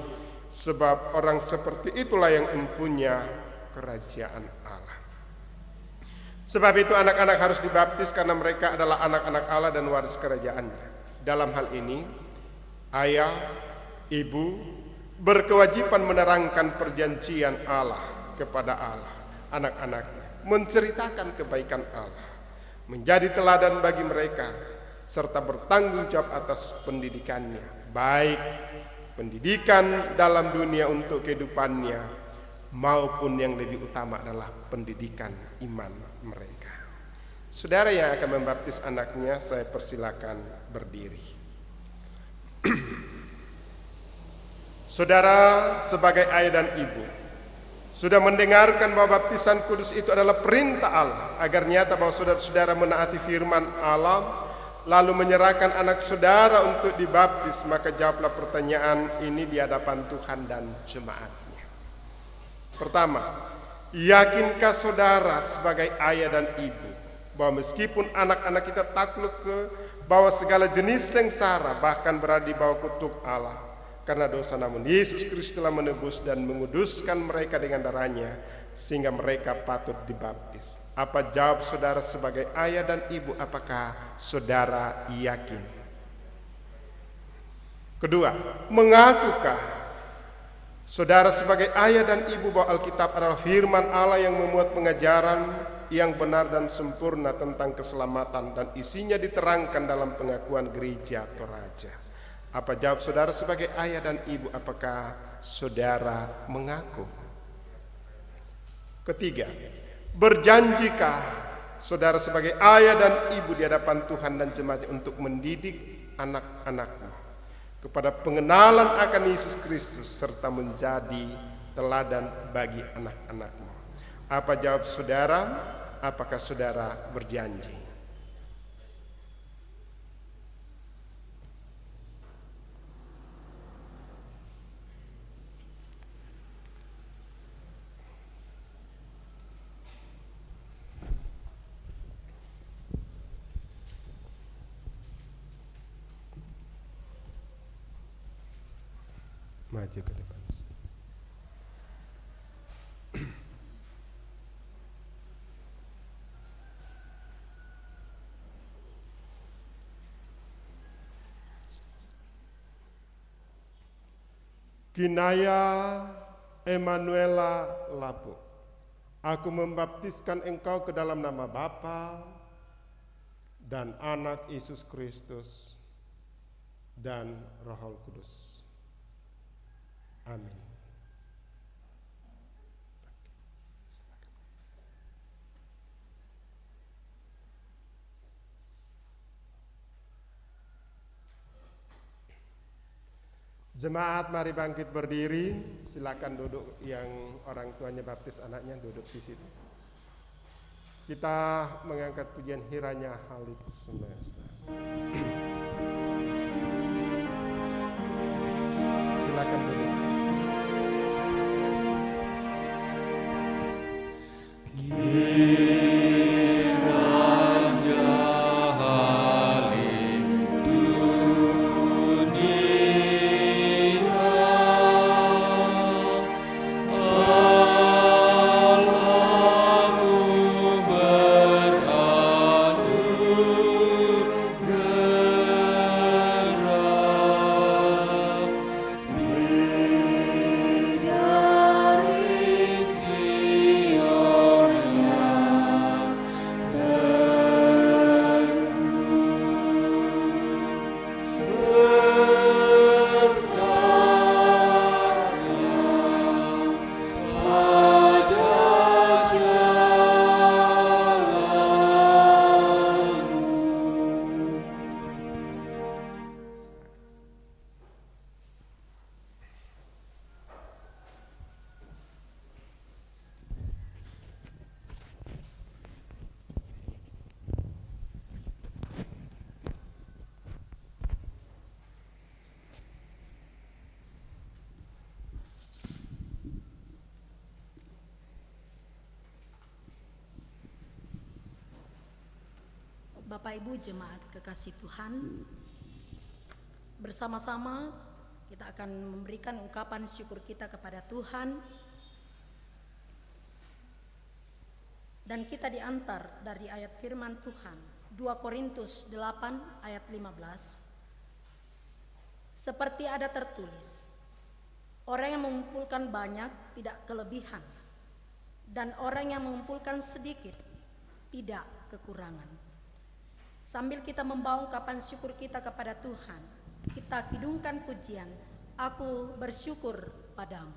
sebab orang seperti itulah yang mempunyai kerajaan Allah. Sebab itu anak-anak harus dibaptis karena mereka adalah anak-anak Allah dan waris kerajaannya. Dalam hal ini, ayah, ibu berkewajiban menerangkan perjanjian Allah kepada anak-anaknya, menceritakan kebaikan Allah, menjadi teladan bagi mereka, serta bertanggung jawab atas pendidikannya, baik pendidikan dalam dunia untuk kehidupannya, maupun yang lebih utama adalah pendidikan iman mereka. Saudara yang akan membaptis anaknya, saya persilakan berdiri. Saudara sebagai ayah dan ibu sudah mendengarkan bahwa baptisan kudus itu adalah perintah Allah, agar nyata bahwa saudara-saudara menaati firman Allah, lalu menyerahkan anak saudara untuk dibaptis. Maka jawablah pertanyaan ini di hadapan Tuhan dan jemaatnya. Pertama, yakinkah saudara sebagai ayah dan ibu bahwa meskipun anak-anak kita takluk ke bawah segala jenis sengsara, bahkan berada di bawah kutuk Allah karena dosa, namun Yesus Kristus telah menebus dan menguduskan mereka dengan darahnya, sehingga mereka patut dibaptis? Apa jawab saudara sebagai ayah dan ibu? Apakah saudara yakin? Kedua, mengakukah saudara sebagai ayah dan ibu bahwa Alkitab adalah firman Allah yang memuat pengajaran yang benar dan sempurna tentang keselamatan, dan isinya diterangkan dalam pengakuan gereja atau raja? Apa jawab saudara sebagai ayah dan ibu? Apakah saudara mengaku? Ketiga, berjanjikah saudara sebagai ayah dan ibu di hadapan Tuhan dan jemaat untuk mendidik anak-anakmu kepada pengenalan akan Yesus Kristus, serta menjadi teladan bagi anak-anakmu? Apa jawab saudara? Apakah saudara berjanji? Maju ke depan. Kinaya Emanuela Lapu, aku membaptiskan engkau ke dalam nama Bapa dan Anak Yesus Kristus dan Roh Kudus. Amin. Jemaat, mari bangkit berdiri. Silakan duduk, yang orang tuanya baptis anaknya duduk di situ. Kita mengangkat pujian Hiranya Halik Semesta. Silakan duduk. Bapak Ibu jemaat kekasih Tuhan, bersama-sama kita akan memberikan ungkapan syukur kita kepada Tuhan, dan kita diantar dari ayat firman Tuhan 2 Korintus 8 ayat 15. Seperti ada tertulis, orang yang mengumpulkan banyak tidak kelebihan, dan orang yang mengumpulkan sedikit tidak kekurangan. Sambil kita membawa ungkapan syukur kita kepada Tuhan, kita kidungkan pujian, Aku bersyukur padamu.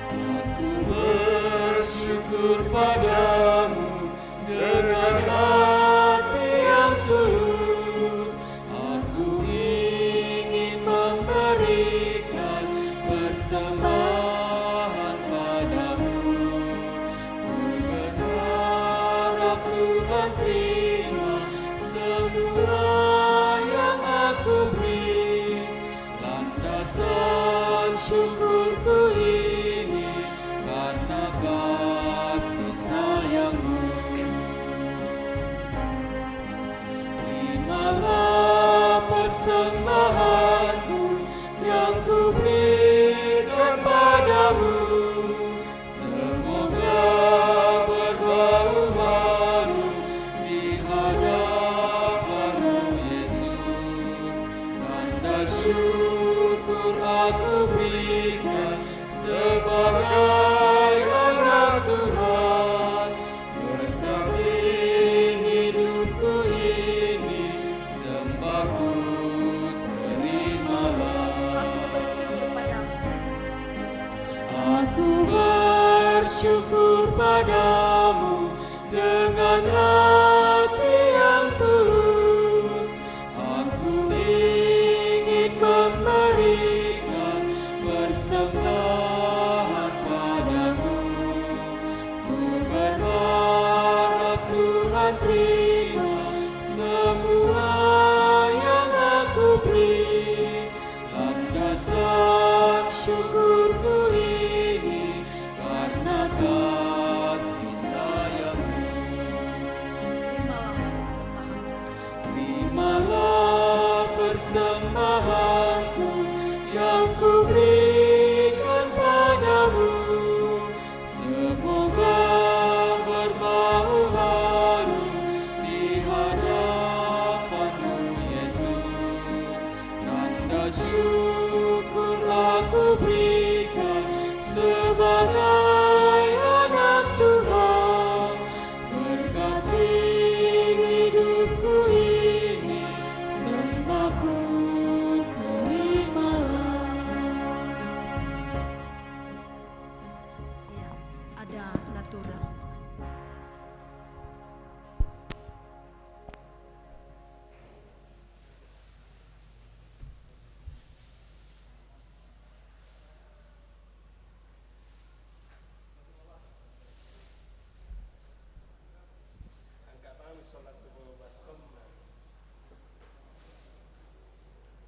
Aku bersyukur padamu dengan hati yang tulus. Aku ingin memberikan persembahan padamu. Ku berharap Tuhan terima semua yang aku beri. Landasan syukurku ini karena kasih sayangmu. Terimalah persembahanku yang ku berikan padamu. Semoga berbau baru di hadapanmu Yesus. Tanda syukur aku berikan sebagai anak Tuhan. Berkati hidupku ini, sembahku terimalah. Aku bersyukur padamu Aku bersyukur padamu dengan hati yang tulus. persembahanku yang kuberikan padamu. Semoga berbau harum di hadapanmu Yesus. Tanda syukur aku berikan sebagai anak Tuhan. Berkati hidupku ini, sembahku terimalah. Ya, ada natura.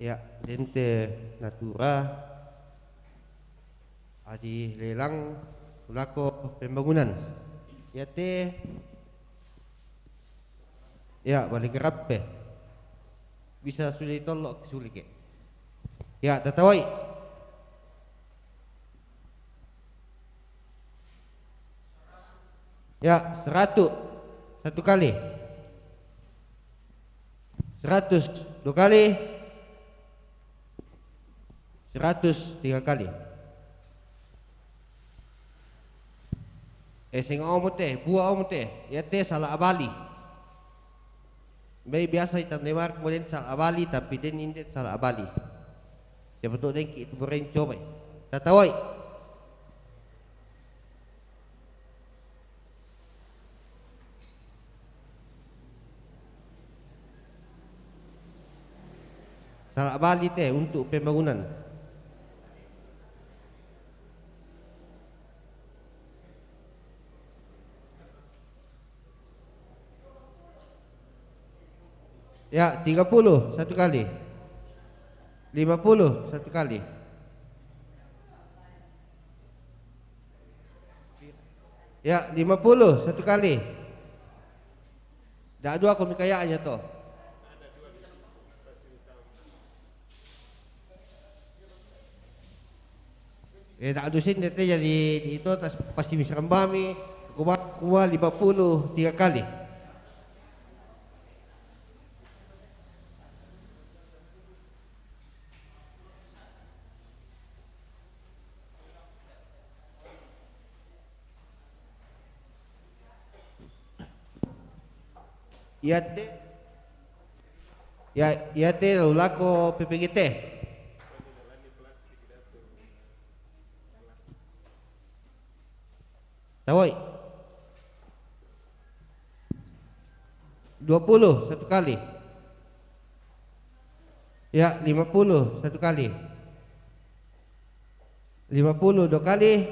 Ya, dente natura adi lelang ulako pembangunan. Ya te ya balik rappe. Bisa sulit tolok sulit ke. Ya, tatawai. Ya, 100 satu kali. 100 dua kali. 100 3 kali. Sing omote, buah omote, ya te salah abali. Baik biasa itan lemar kemudian salah abali tapi den indet salah abali. Siapa tu den itu beren coba. Tatawai. Salah abali teh untuk pembangunan. Ya, 30 satu kali. 50 satu kali. Ya, 50 satu kali. Dah dua aku kaya aja toh. Tak ada sini jadi di itu tas pasti misrambami. Kuah 50 3 kali. Ya te lako PPGT. Tawai 20 satu kali. Ya, 50 satu kali. 50 dua kali.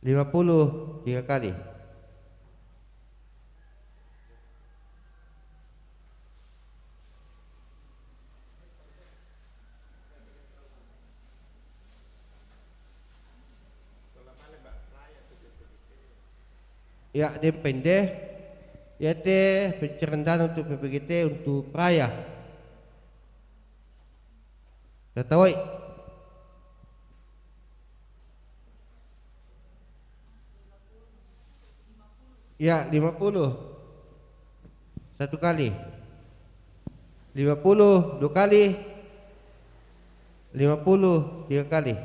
50 3 kali. Ya, depende. Ya te pencernaan untuk PPGT untuk raya. Tatawai. Ya, 50 satu kali. 50 dua kali. 50 3 kali.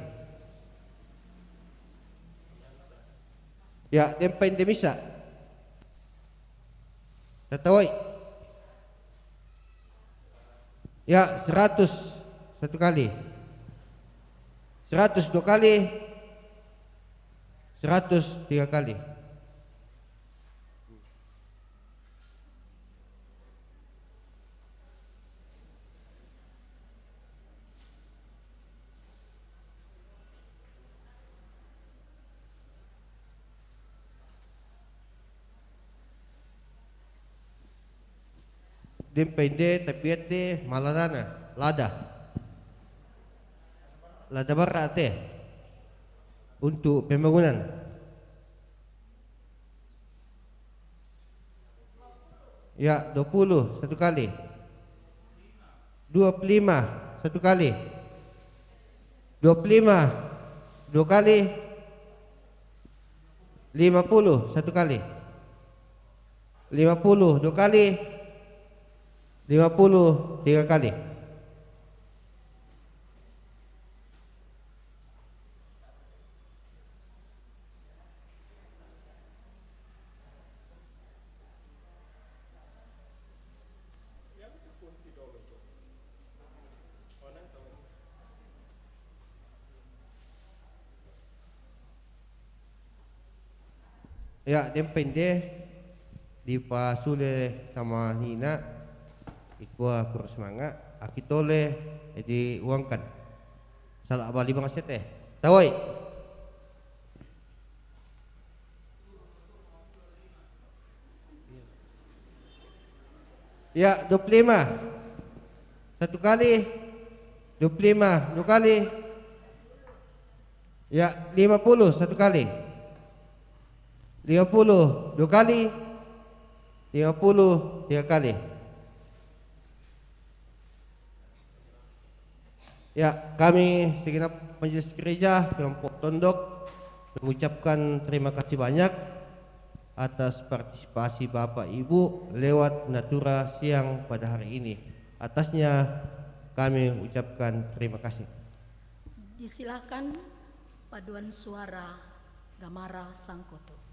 Ya, depende bisa. Tatawai. Ya, 100 satu kali. 100 dua kali. 100 3 kali. Depende tapi ate maladana lada barat teh untuk pembangunan. Ya, 20 satu kali. 25 satu kali. 25 dua kali. 50 satu kali. 50 dua kali. 50 tiga kali. Ya, depende di pasule sama Nina ikua kurang semangat akitole diuangkan salah bali bang sete tawai ya 25 satu kali 25 dua kali ya 50 satu kali 50 dua kali 50 tiga kali. Ya, kami segenap majelis gereja kelompok Tondok mengucapkan terima kasih banyak atas partisipasi Bapak Ibu lewat Natura siang pada hari ini. Atasnya kami ucapkan terima kasih. Disilakan paduan suara Gamara Sangkoto.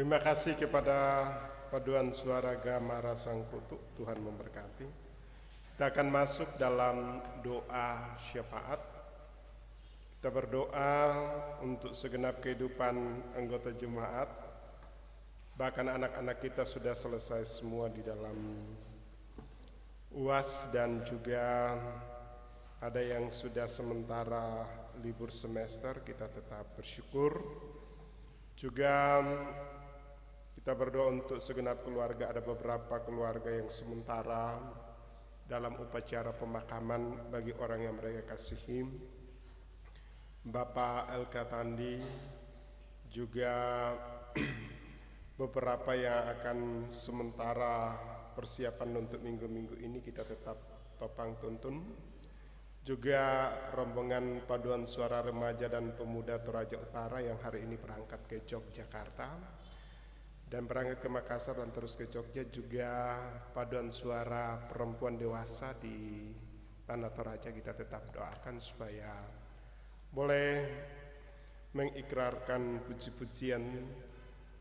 Terima kasih kepada paduan suara Gamara Sang Kutu. Tuhan memberkati. Kita akan masuk dalam doa syafaat. Kita berdoa untuk segenap kehidupan anggota jemaat. Bahkan anak-anak kita sudah selesai semua di dalam UAS dan juga ada yang sudah sementara libur semester. Kita tetap bersyukur. Juga kita berdoa untuk segenap keluarga. Ada beberapa keluarga yang sementara dalam upacara pemakaman bagi orang yang mereka kasihi. Bapak Elka Tandi, juga beberapa yang akan sementara persiapan untuk minggu-minggu ini kita tetap topang tuntun. Juga rombongan paduan suara remaja dan pemuda Toraja Utara yang hari ini berangkat ke Yogyakarta dan berangkat ke Makassar dan terus ke Jogja. Juga paduan suara perempuan dewasa di Tanah Toraja, kita tetap doakan supaya boleh mengikrarkan puji-pujian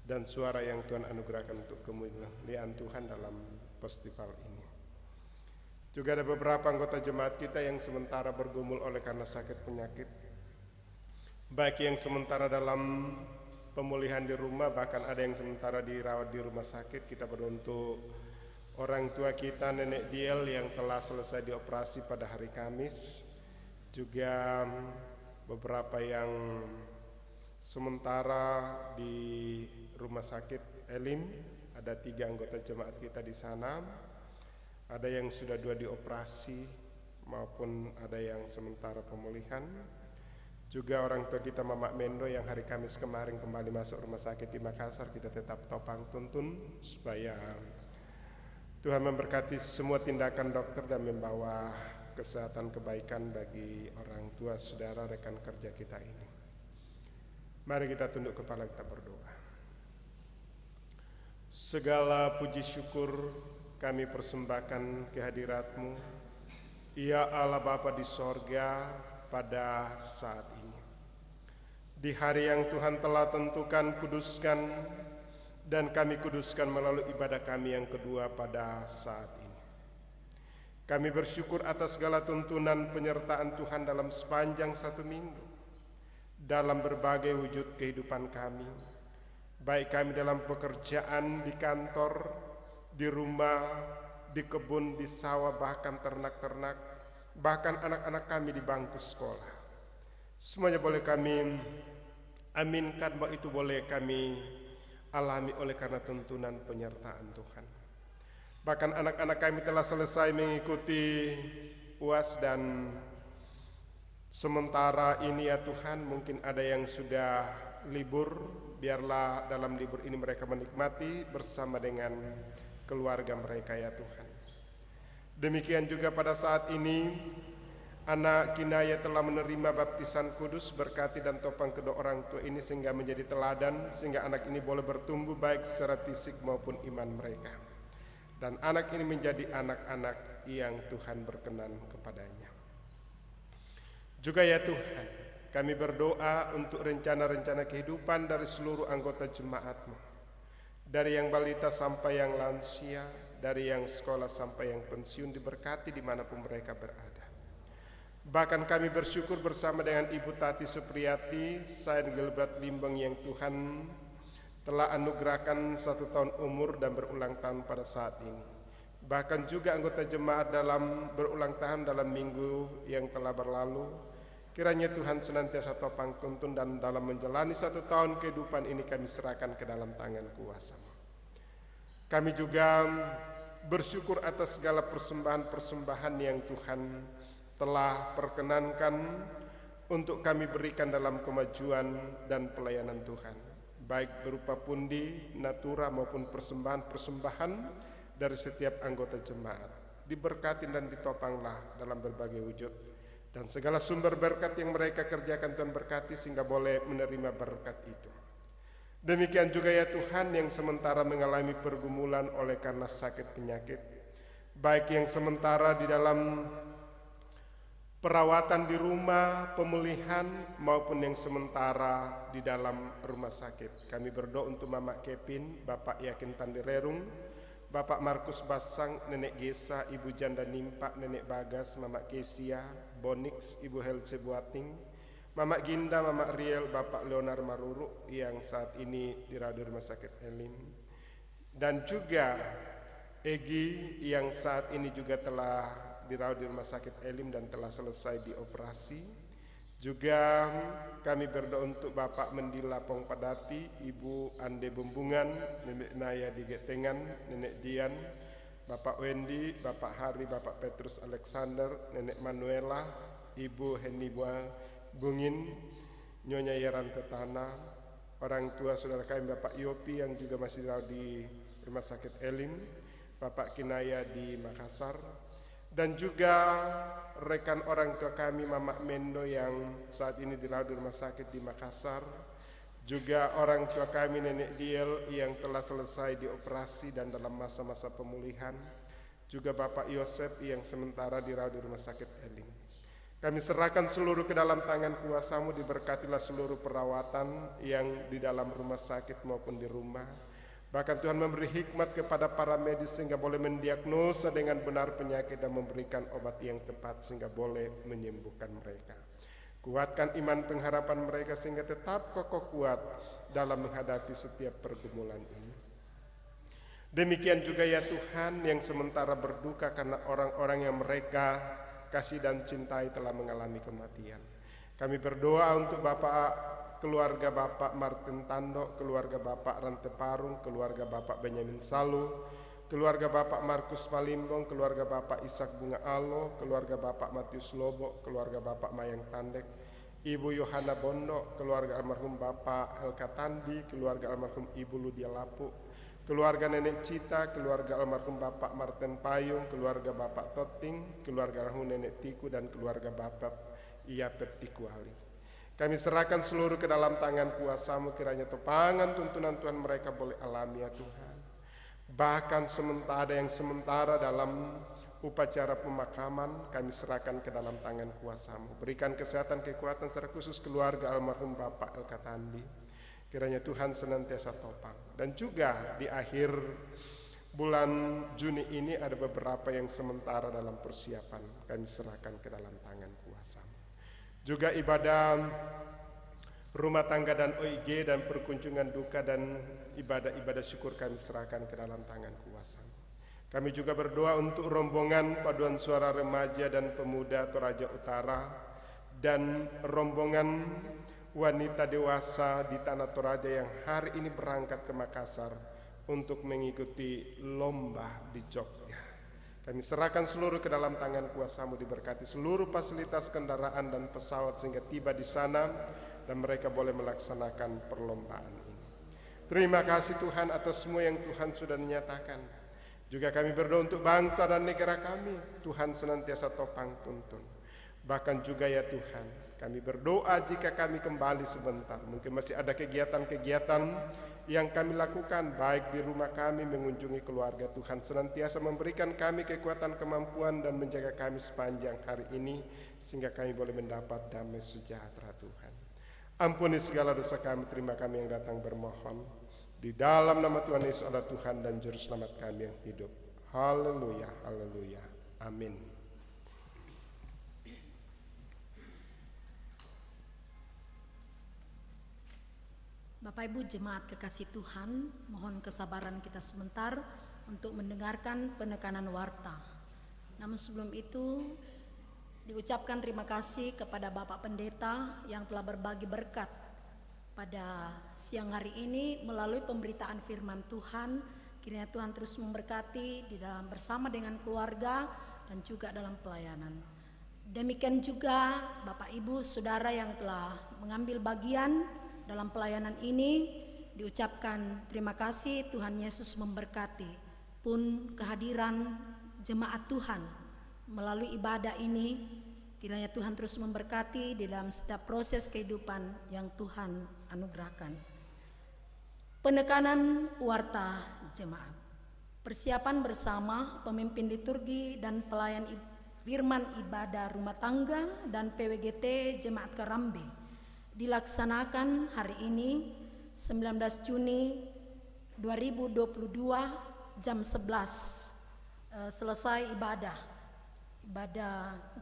dan suara yang Tuhan anugerahkan untuk kemuliaan Tuhan dalam festival ini. Juga ada beberapa anggota jemaat kita yang sementara bergumul oleh karena sakit penyakit, baik yang sementara dalam pemulihan di rumah, bahkan ada yang sementara dirawat di rumah sakit. Kita berdoa untuk orang tua kita, Nenek Diel yang telah selesai dioperasi pada hari Kamis. Juga beberapa yang sementara di rumah sakit Elim, ada 3 anggota jemaat kita di sana. Ada yang sudah 2 dioperasi maupun ada yang sementara pemulihan. Juga orang tua kita Mama Mendo yang hari Kamis kemarin kembali masuk rumah sakit di Makassar, kita tetap topang tuntun supaya Tuhan memberkati semua tindakan dokter dan membawa kesehatan kebaikan bagi orang tua, saudara, rekan kerja kita ini. Mari kita tunduk kepala, kita berdoa. Segala puji syukur kami persembahkan kehadirat-Mu, ya Allah Bapa di sorga, pada saat ini. Di hari yang Tuhan telah tentukan, kuduskan, dan kami kuduskan melalui ibadah kami yang kedua pada saat ini. Kami bersyukur atas segala tuntunan penyertaan Tuhan dalam sepanjang 1 minggu, dalam berbagai wujud kehidupan kami, baik kami dalam pekerjaan, di kantor, di rumah, di kebun, di sawah, bahkan ternak-ternak, bahkan anak-anak kami di bangku sekolah. Semuanya boleh kami aminkan bahwa itu boleh kami alami oleh karena tuntunan penyertaan Tuhan. Bahkan anak-anak kami telah selesai mengikuti UAS dan sementara ini ya Tuhan, mungkin ada yang sudah libur. Biarlah dalam libur ini mereka menikmati bersama dengan keluarga mereka ya Tuhan. Demikian juga pada saat ini anak Kinaya telah menerima baptisan kudus. Berkati dan topang kedua orang tua ini sehingga menjadi teladan, sehingga anak ini boleh bertumbuh baik secara fisik maupun iman mereka. Dan anak ini menjadi anak-anak yang Tuhan berkenan kepadanya. Juga ya Tuhan, kami berdoa untuk rencana-rencana kehidupan dari seluruh anggota jemaat-Mu, dari yang balita sampai yang lansia, dari yang sekolah sampai yang pensiun, diberkati dimanapun mereka berada. Bahkan kami bersyukur bersama dengan Ibu Tati Supriyati, Sain Gilbert Limbang yang Tuhan telah anugerahkan 1 tahun umur dan berulang tahun pada saat ini. Bahkan juga anggota jemaat dalam berulang tahun dalam minggu yang telah berlalu. Kiranya Tuhan senantiasa topang tuntun dan dalam menjalani 1 tahun kehidupan ini kami serahkan ke dalam tangan kuasa-Mu. Kami juga bersyukur atas segala persembahan-persembahan yang Tuhan telah perkenankan untuk kami berikan dalam kemajuan dan pelayanan Tuhan, baik berupa pundi, natura maupun persembahan-persembahan dari setiap anggota jemaat. Diberkati dan ditopanglah dalam berbagai wujud, dan segala sumber berkat yang mereka kerjakan Tuhan berkati sehingga boleh menerima berkat itu. Demikian juga ya Tuhan yang sementara mengalami pergumulan oleh karena sakit penyakit, baik yang sementara di dalam perawatan di rumah, pemulihan maupun yang sementara di dalam rumah sakit. Kami berdoa untuk Mama Kevin, Bapak Yakin Tandirerung, Bapak Markus Basang, Nenek Gesa, Ibu Janda Nimpa, Nenek Bagas, Mama Kesia, Bonix, Ibu Helce Buating, Mama Ginda, Mama Riel, Bapak Leonard Maruru yang saat ini dirawat di Rumah Sakit Elim, dan juga Egi yang saat ini juga telah dirawat di Rumah Sakit Elim dan telah selesai dioperasi. Juga kami berdoa untuk Bapak Mendila Pongpadati, Ibu Ande Bumbungan, Nenek Naya di Getengan, Nenek Dian, Bapak Wendy, Bapak Hari, Bapak Petrus Alexander, Nenek Manuela, Ibu Heni Bungin, Nyonya Yeran Tetana, orang tua saudara kami Bapak Yopi yang juga masih dirawat di Rumah Sakit Elim, Bapak Kinaya di Makassar, dan juga rekan orang tua kami Mama Mendo yang saat ini dirawat di rumah sakit di Makassar, juga orang tua kami Nenek Diel yang telah selesai dioperasi dan dalam masa-masa pemulihan, juga Bapak Yosef yang sementara dirawat di rumah sakit Elim. Kami serahkan seluruh ke dalam tangan kuasa-Mu, diberkatilah seluruh perawatan yang di dalam rumah sakit maupun di rumah. Bahkan Tuhan memberi hikmat kepada para medis sehingga boleh mendiagnosa dengan benar penyakit dan memberikan obat yang tepat sehingga boleh menyembuhkan mereka. Kuatkan iman pengharapan mereka sehingga tetap kokoh kuat dalam menghadapi setiap pergumulan ini. Demikian juga ya Tuhan yang sementara berduka karena orang-orang yang mereka kasih dan cintai telah mengalami kematian. Kami berdoa untuk keluarga Bapak Martin Tando, keluarga Bapak Rante Parung, keluarga Bapak Benyamin Salu, keluarga Bapak Markus Palimbong, keluarga Bapak Ishak Bunga Alo, keluarga Bapak Matius Lobo, keluarga Bapak Mayang Tandek, Ibu Yohana Bondo, keluarga almarhum Bapak Elka Tandi, keluarga almarhum Ibu Ludia Lapu, keluarga Nenek Cita, keluarga almarhum Bapak Martin Payung, keluarga Bapak Toting, keluarga almarhum Nenek Tiku, dan keluarga Bapak Iapet Tiku Ali. Kami serahkan seluruh ke dalam tangan kuasa-Mu, kiranya topangan tuntunan Tuhan mereka boleh alami ya Tuhan. Bahkan sementara yang sementara dalam upacara pemakaman kami serahkan ke dalam tangan kuasa-Mu. Berikan kesehatan, kekuatan secara khusus keluarga almarhum Bapak Elka Tandi. Kiranya Tuhan senantiasa topang. Dan juga di akhir bulan Juni ini ada beberapa yang sementara dalam persiapan. Kami serahkan ke dalam tangan kuasa-Mu. Juga ibadah rumah tangga dan OIG dan perkunjungan duka dan ibadah-ibadah syukur kami serahkan ke dalam tangan kuasa. Kami juga berdoa untuk rombongan paduan suara remaja dan pemuda Toraja Utara dan rombongan wanita dewasa di Tanah Toraja yang hari ini berangkat ke Makassar untuk mengikuti lomba di Jogja. Kami serahkan seluruh ke dalam tangan kuasa-Mu, diberkati seluruh fasilitas kendaraan dan pesawat sehingga tiba di sana dan mereka boleh melaksanakan perlombaan ini. Terima kasih Tuhan atas semua yang Tuhan sudah nyatakan. Juga kami berdoa untuk bangsa dan negara kami, Tuhan senantiasa topang tuntun. Bahkan juga ya Tuhan, kami berdoa jika kami kembali sebentar, mungkin masih ada kegiatan-kegiatan yang kami lakukan, baik di rumah kami, mengunjungi keluarga. Tuhan senantiasa memberikan kami kekuatan, kemampuan, dan menjaga kami sepanjang hari ini, sehingga kami boleh mendapat damai sejahtera Tuhan. Ampuni segala dosa kami, terima kami yang datang bermohon. Di dalam nama Tuhan Yesus adalah Tuhan dan Juru Selamat kami yang hidup. Haleluya, haleluya, amin. Bapak Ibu jemaat kekasih Tuhan, mohon kesabaran kita sebentar untuk mendengarkan penekanan warta. Namun sebelum itu diucapkan terima kasih kepada Bapak Pendeta yang telah berbagi berkat pada siang hari ini melalui pemberitaan firman Tuhan. Kiranya Tuhan terus memberkati di dalam bersama dengan keluarga dan juga dalam pelayanan. Demikian juga Bapak Ibu Saudara yang telah mengambil bagian dalam pelayanan ini, diucapkan terima kasih. Tuhan Yesus memberkati. Pun kehadiran jemaat Tuhan melalui ibadah ini, kiranya Tuhan terus memberkati di dalam setiap proses kehidupan yang Tuhan anugerahkan. Penekanan warta jemaat. Persiapan bersama pemimpin liturgi dan pelayan firman ibadah rumah tangga dan PWGT Jemaat Karambe dilaksanakan hari ini 19 Juni 2022 jam 11 selesai ibadah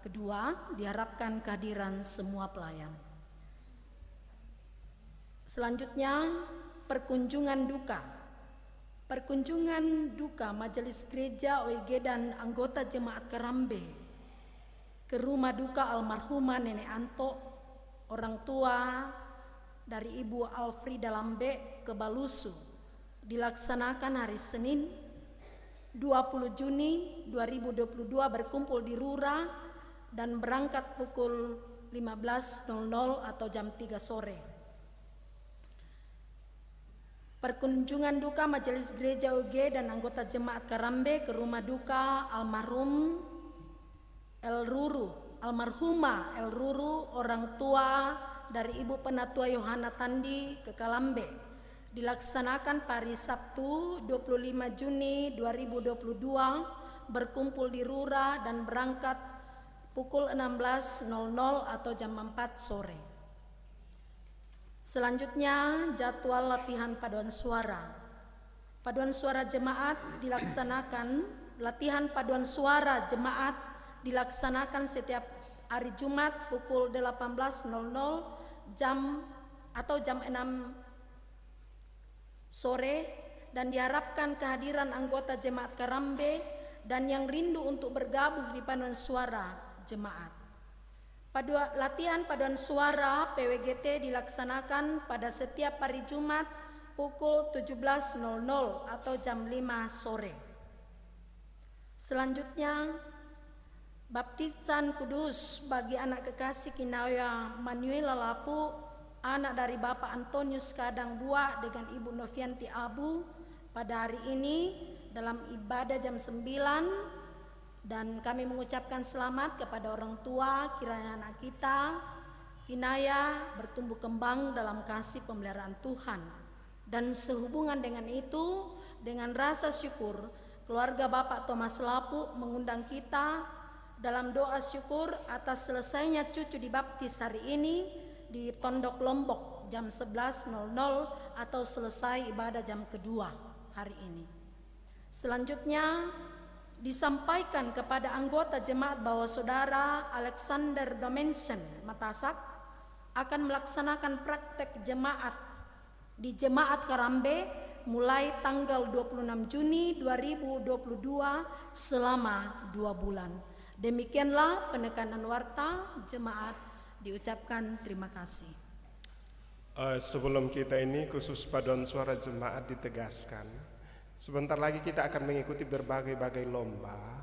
kedua, diharapkan kehadiran semua pelayan. Selanjutnya perkunjungan duka. Perkunjungan duka Majelis Gereja OIG dan anggota Jemaat Karambe ke rumah duka almarhumah Nenek Anto, orang tua dari Ibu Alfrida Lambe ke Balusu, dilaksanakan hari Senin 20 Juni 2022 berkumpul di Rura dan berangkat pukul 15.00 atau jam 3 sore. Perkunjungan duka Majelis Gereja OIG dan anggota Jemaat Karambe ke rumah duka almarhumah El Ruru, orang tua dari Ibu Penatua Yohana Tandi ke Kalambe, dilaksanakan pada Sabtu 25 Juni 2022 berkumpul di Rura dan berangkat pukul 16.00 atau jam 4 sore. Selanjutnya jadwal latihan paduan suara. Paduan suara jemaat dilaksanakan, latihan paduan suara jemaat dilaksanakan setiap hari Jumat pukul 18.00 jam 6 sore, dan diharapkan kehadiran anggota Jemaat Karambe dan yang rindu untuk bergabung di paduan suara jemaat. Latihan paduan suara PWGT dilaksanakan pada setiap hari Jumat pukul 17.00 atau jam 5 sore. Selanjutnya baptisan kudus bagi anak kekasih Kinaya Manuela Lapu, anak dari Bapak Antonius Kadang Bua dengan Ibu Novianti Abu, pada hari ini dalam ibadah jam 9, dan kami mengucapkan selamat kepada orang tua, kiranya anak kita Kinaya bertumbuh kembang dalam kasih pemeliharaan Tuhan. Dan sehubungan dengan itu, dengan rasa syukur, keluarga Bapak Thomas Lapu mengundang kita dalam doa syukur atas selesainya cucu dibaptis hari ini di Tondok Lombok jam 11.00 atau selesai ibadah jam kedua hari ini. Selanjutnya disampaikan kepada anggota jemaat bahwa saudara Alexander Domensen Matasak akan melaksanakan praktek jemaat di Jemaat Karambe mulai tanggal 26 Juni 2022 selama 2 bulan. Demikianlah penekanan warta jemaat, diucapkan terima kasih. Sebelum kita ini khusus paduan suara jemaat ditegaskan, sebentar lagi kita akan mengikuti berbagai-bagai lomba.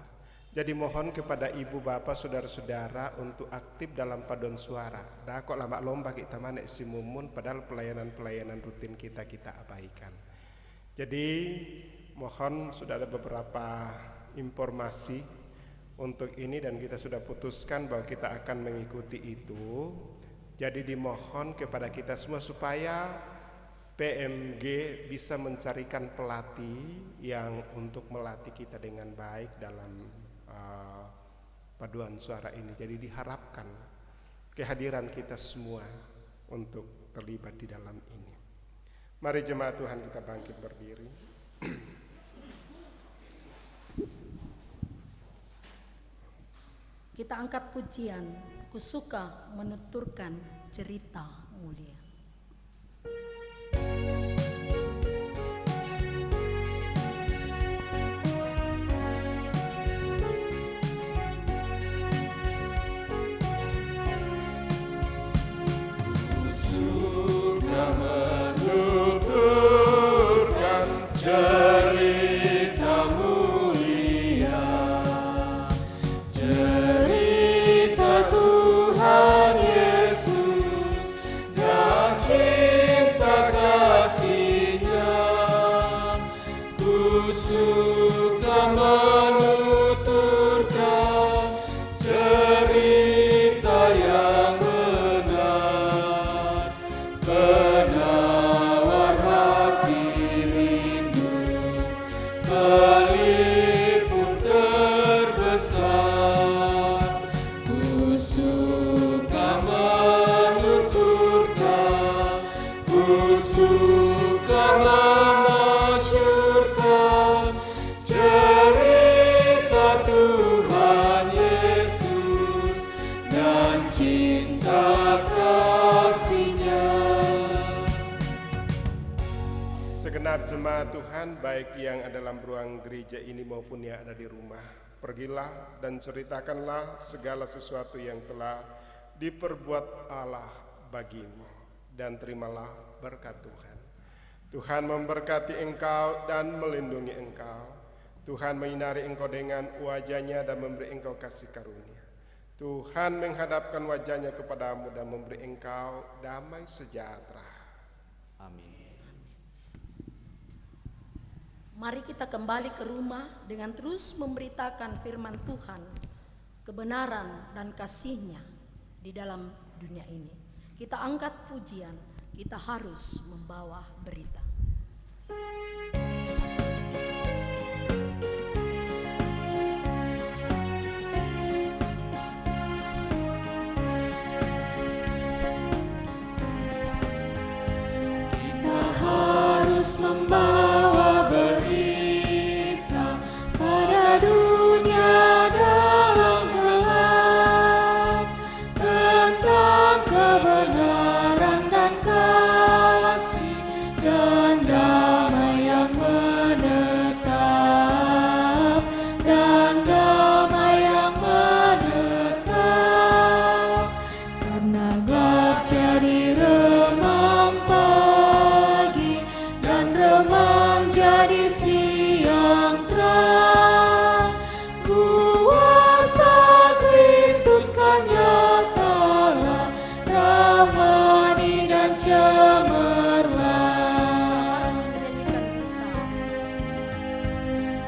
Jadi mohon kepada ibu bapak saudara-saudara untuk aktif dalam paduan suara. Dah kok lama lomba kita mana si mumun, padahal pelayanan-pelayanan rutin kita abaikan. Jadi mohon sudah ada beberapa informasi untuk ini dan kita sudah putuskan bahwa kita akan mengikuti itu. Jadi dimohon kepada kita semua supaya PMG bisa mencarikan pelatih yang untuk melatih kita dengan baik dalam paduan suara ini. Jadi diharapkan kehadiran kita semua untuk terlibat di dalam ini. Mari jemaat Tuhan kita bangkit berdiri. Kita angkat pujian, ku suka menuturkan cerita mulia. Cerita mulia, cerita Tuhan Yesus dan suka menuturkan, ku suka memasyurkan cerita Tuhan Yesus dan cinta kasih-Nya. Segenap jemaat Tuhan, baik yang ada dalam ruang gereja ini maupun yang ada di rumah, pergilah dan ceritakanlah segala sesuatu yang telah diperbuat Allah bagimu, dan terimalah berkat Tuhan. Tuhan memberkati engkau dan melindungi engkau. Tuhan menyinari engkau dengan wajah-Nya dan memberi engkau kasih karunia. Tuhan menghadapkan wajah-Nya kepadamu dan memberi engkau damai sejahtera. Amin. Mari kita kembali ke rumah dengan terus memberitakan firman Tuhan, kebenaran dan kasih-Nya di dalam dunia ini. Kita angkat pujian, kita harus membawa berita. Kita harus membawa berita pada dunia dalam gelap tentang kebenaran dan kasih dan damai yang menetap, dan damai yang menetap. Karena gelap jadi remang pagi dan remang jadi siang terang, kuasa Kristus kan nyatalah, rahmani dan cemerlang.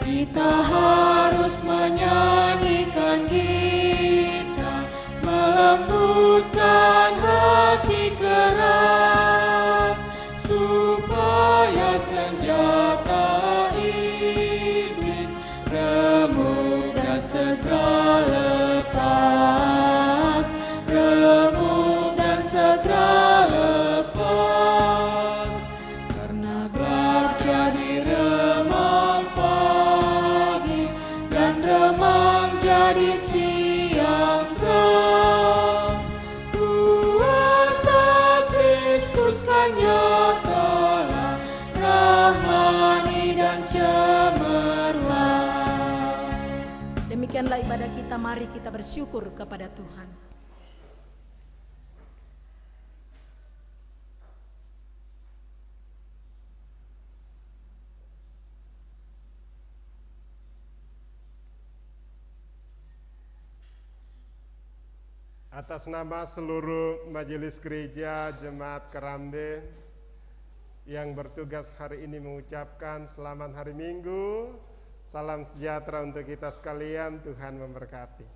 Kita harus menyanyikan kita, melembutkan hati keras, supaya senjata iblis remuk dan segera lepas, remuk dan segera lepas. Karena gelap jadi remang pagi dan remang jadi siang terang, kuasa Kristus kan nyatalah, rahmani dan cemerlang. Demikianlah ibadah kita, mari kita bersyukur kepada Tuhan. Atas nama seluruh majelis gereja Jemaat Kerambe yang bertugas hari ini mengucapkan selamat hari Minggu, salam sejahtera untuk kita sekalian, Tuhan memberkati.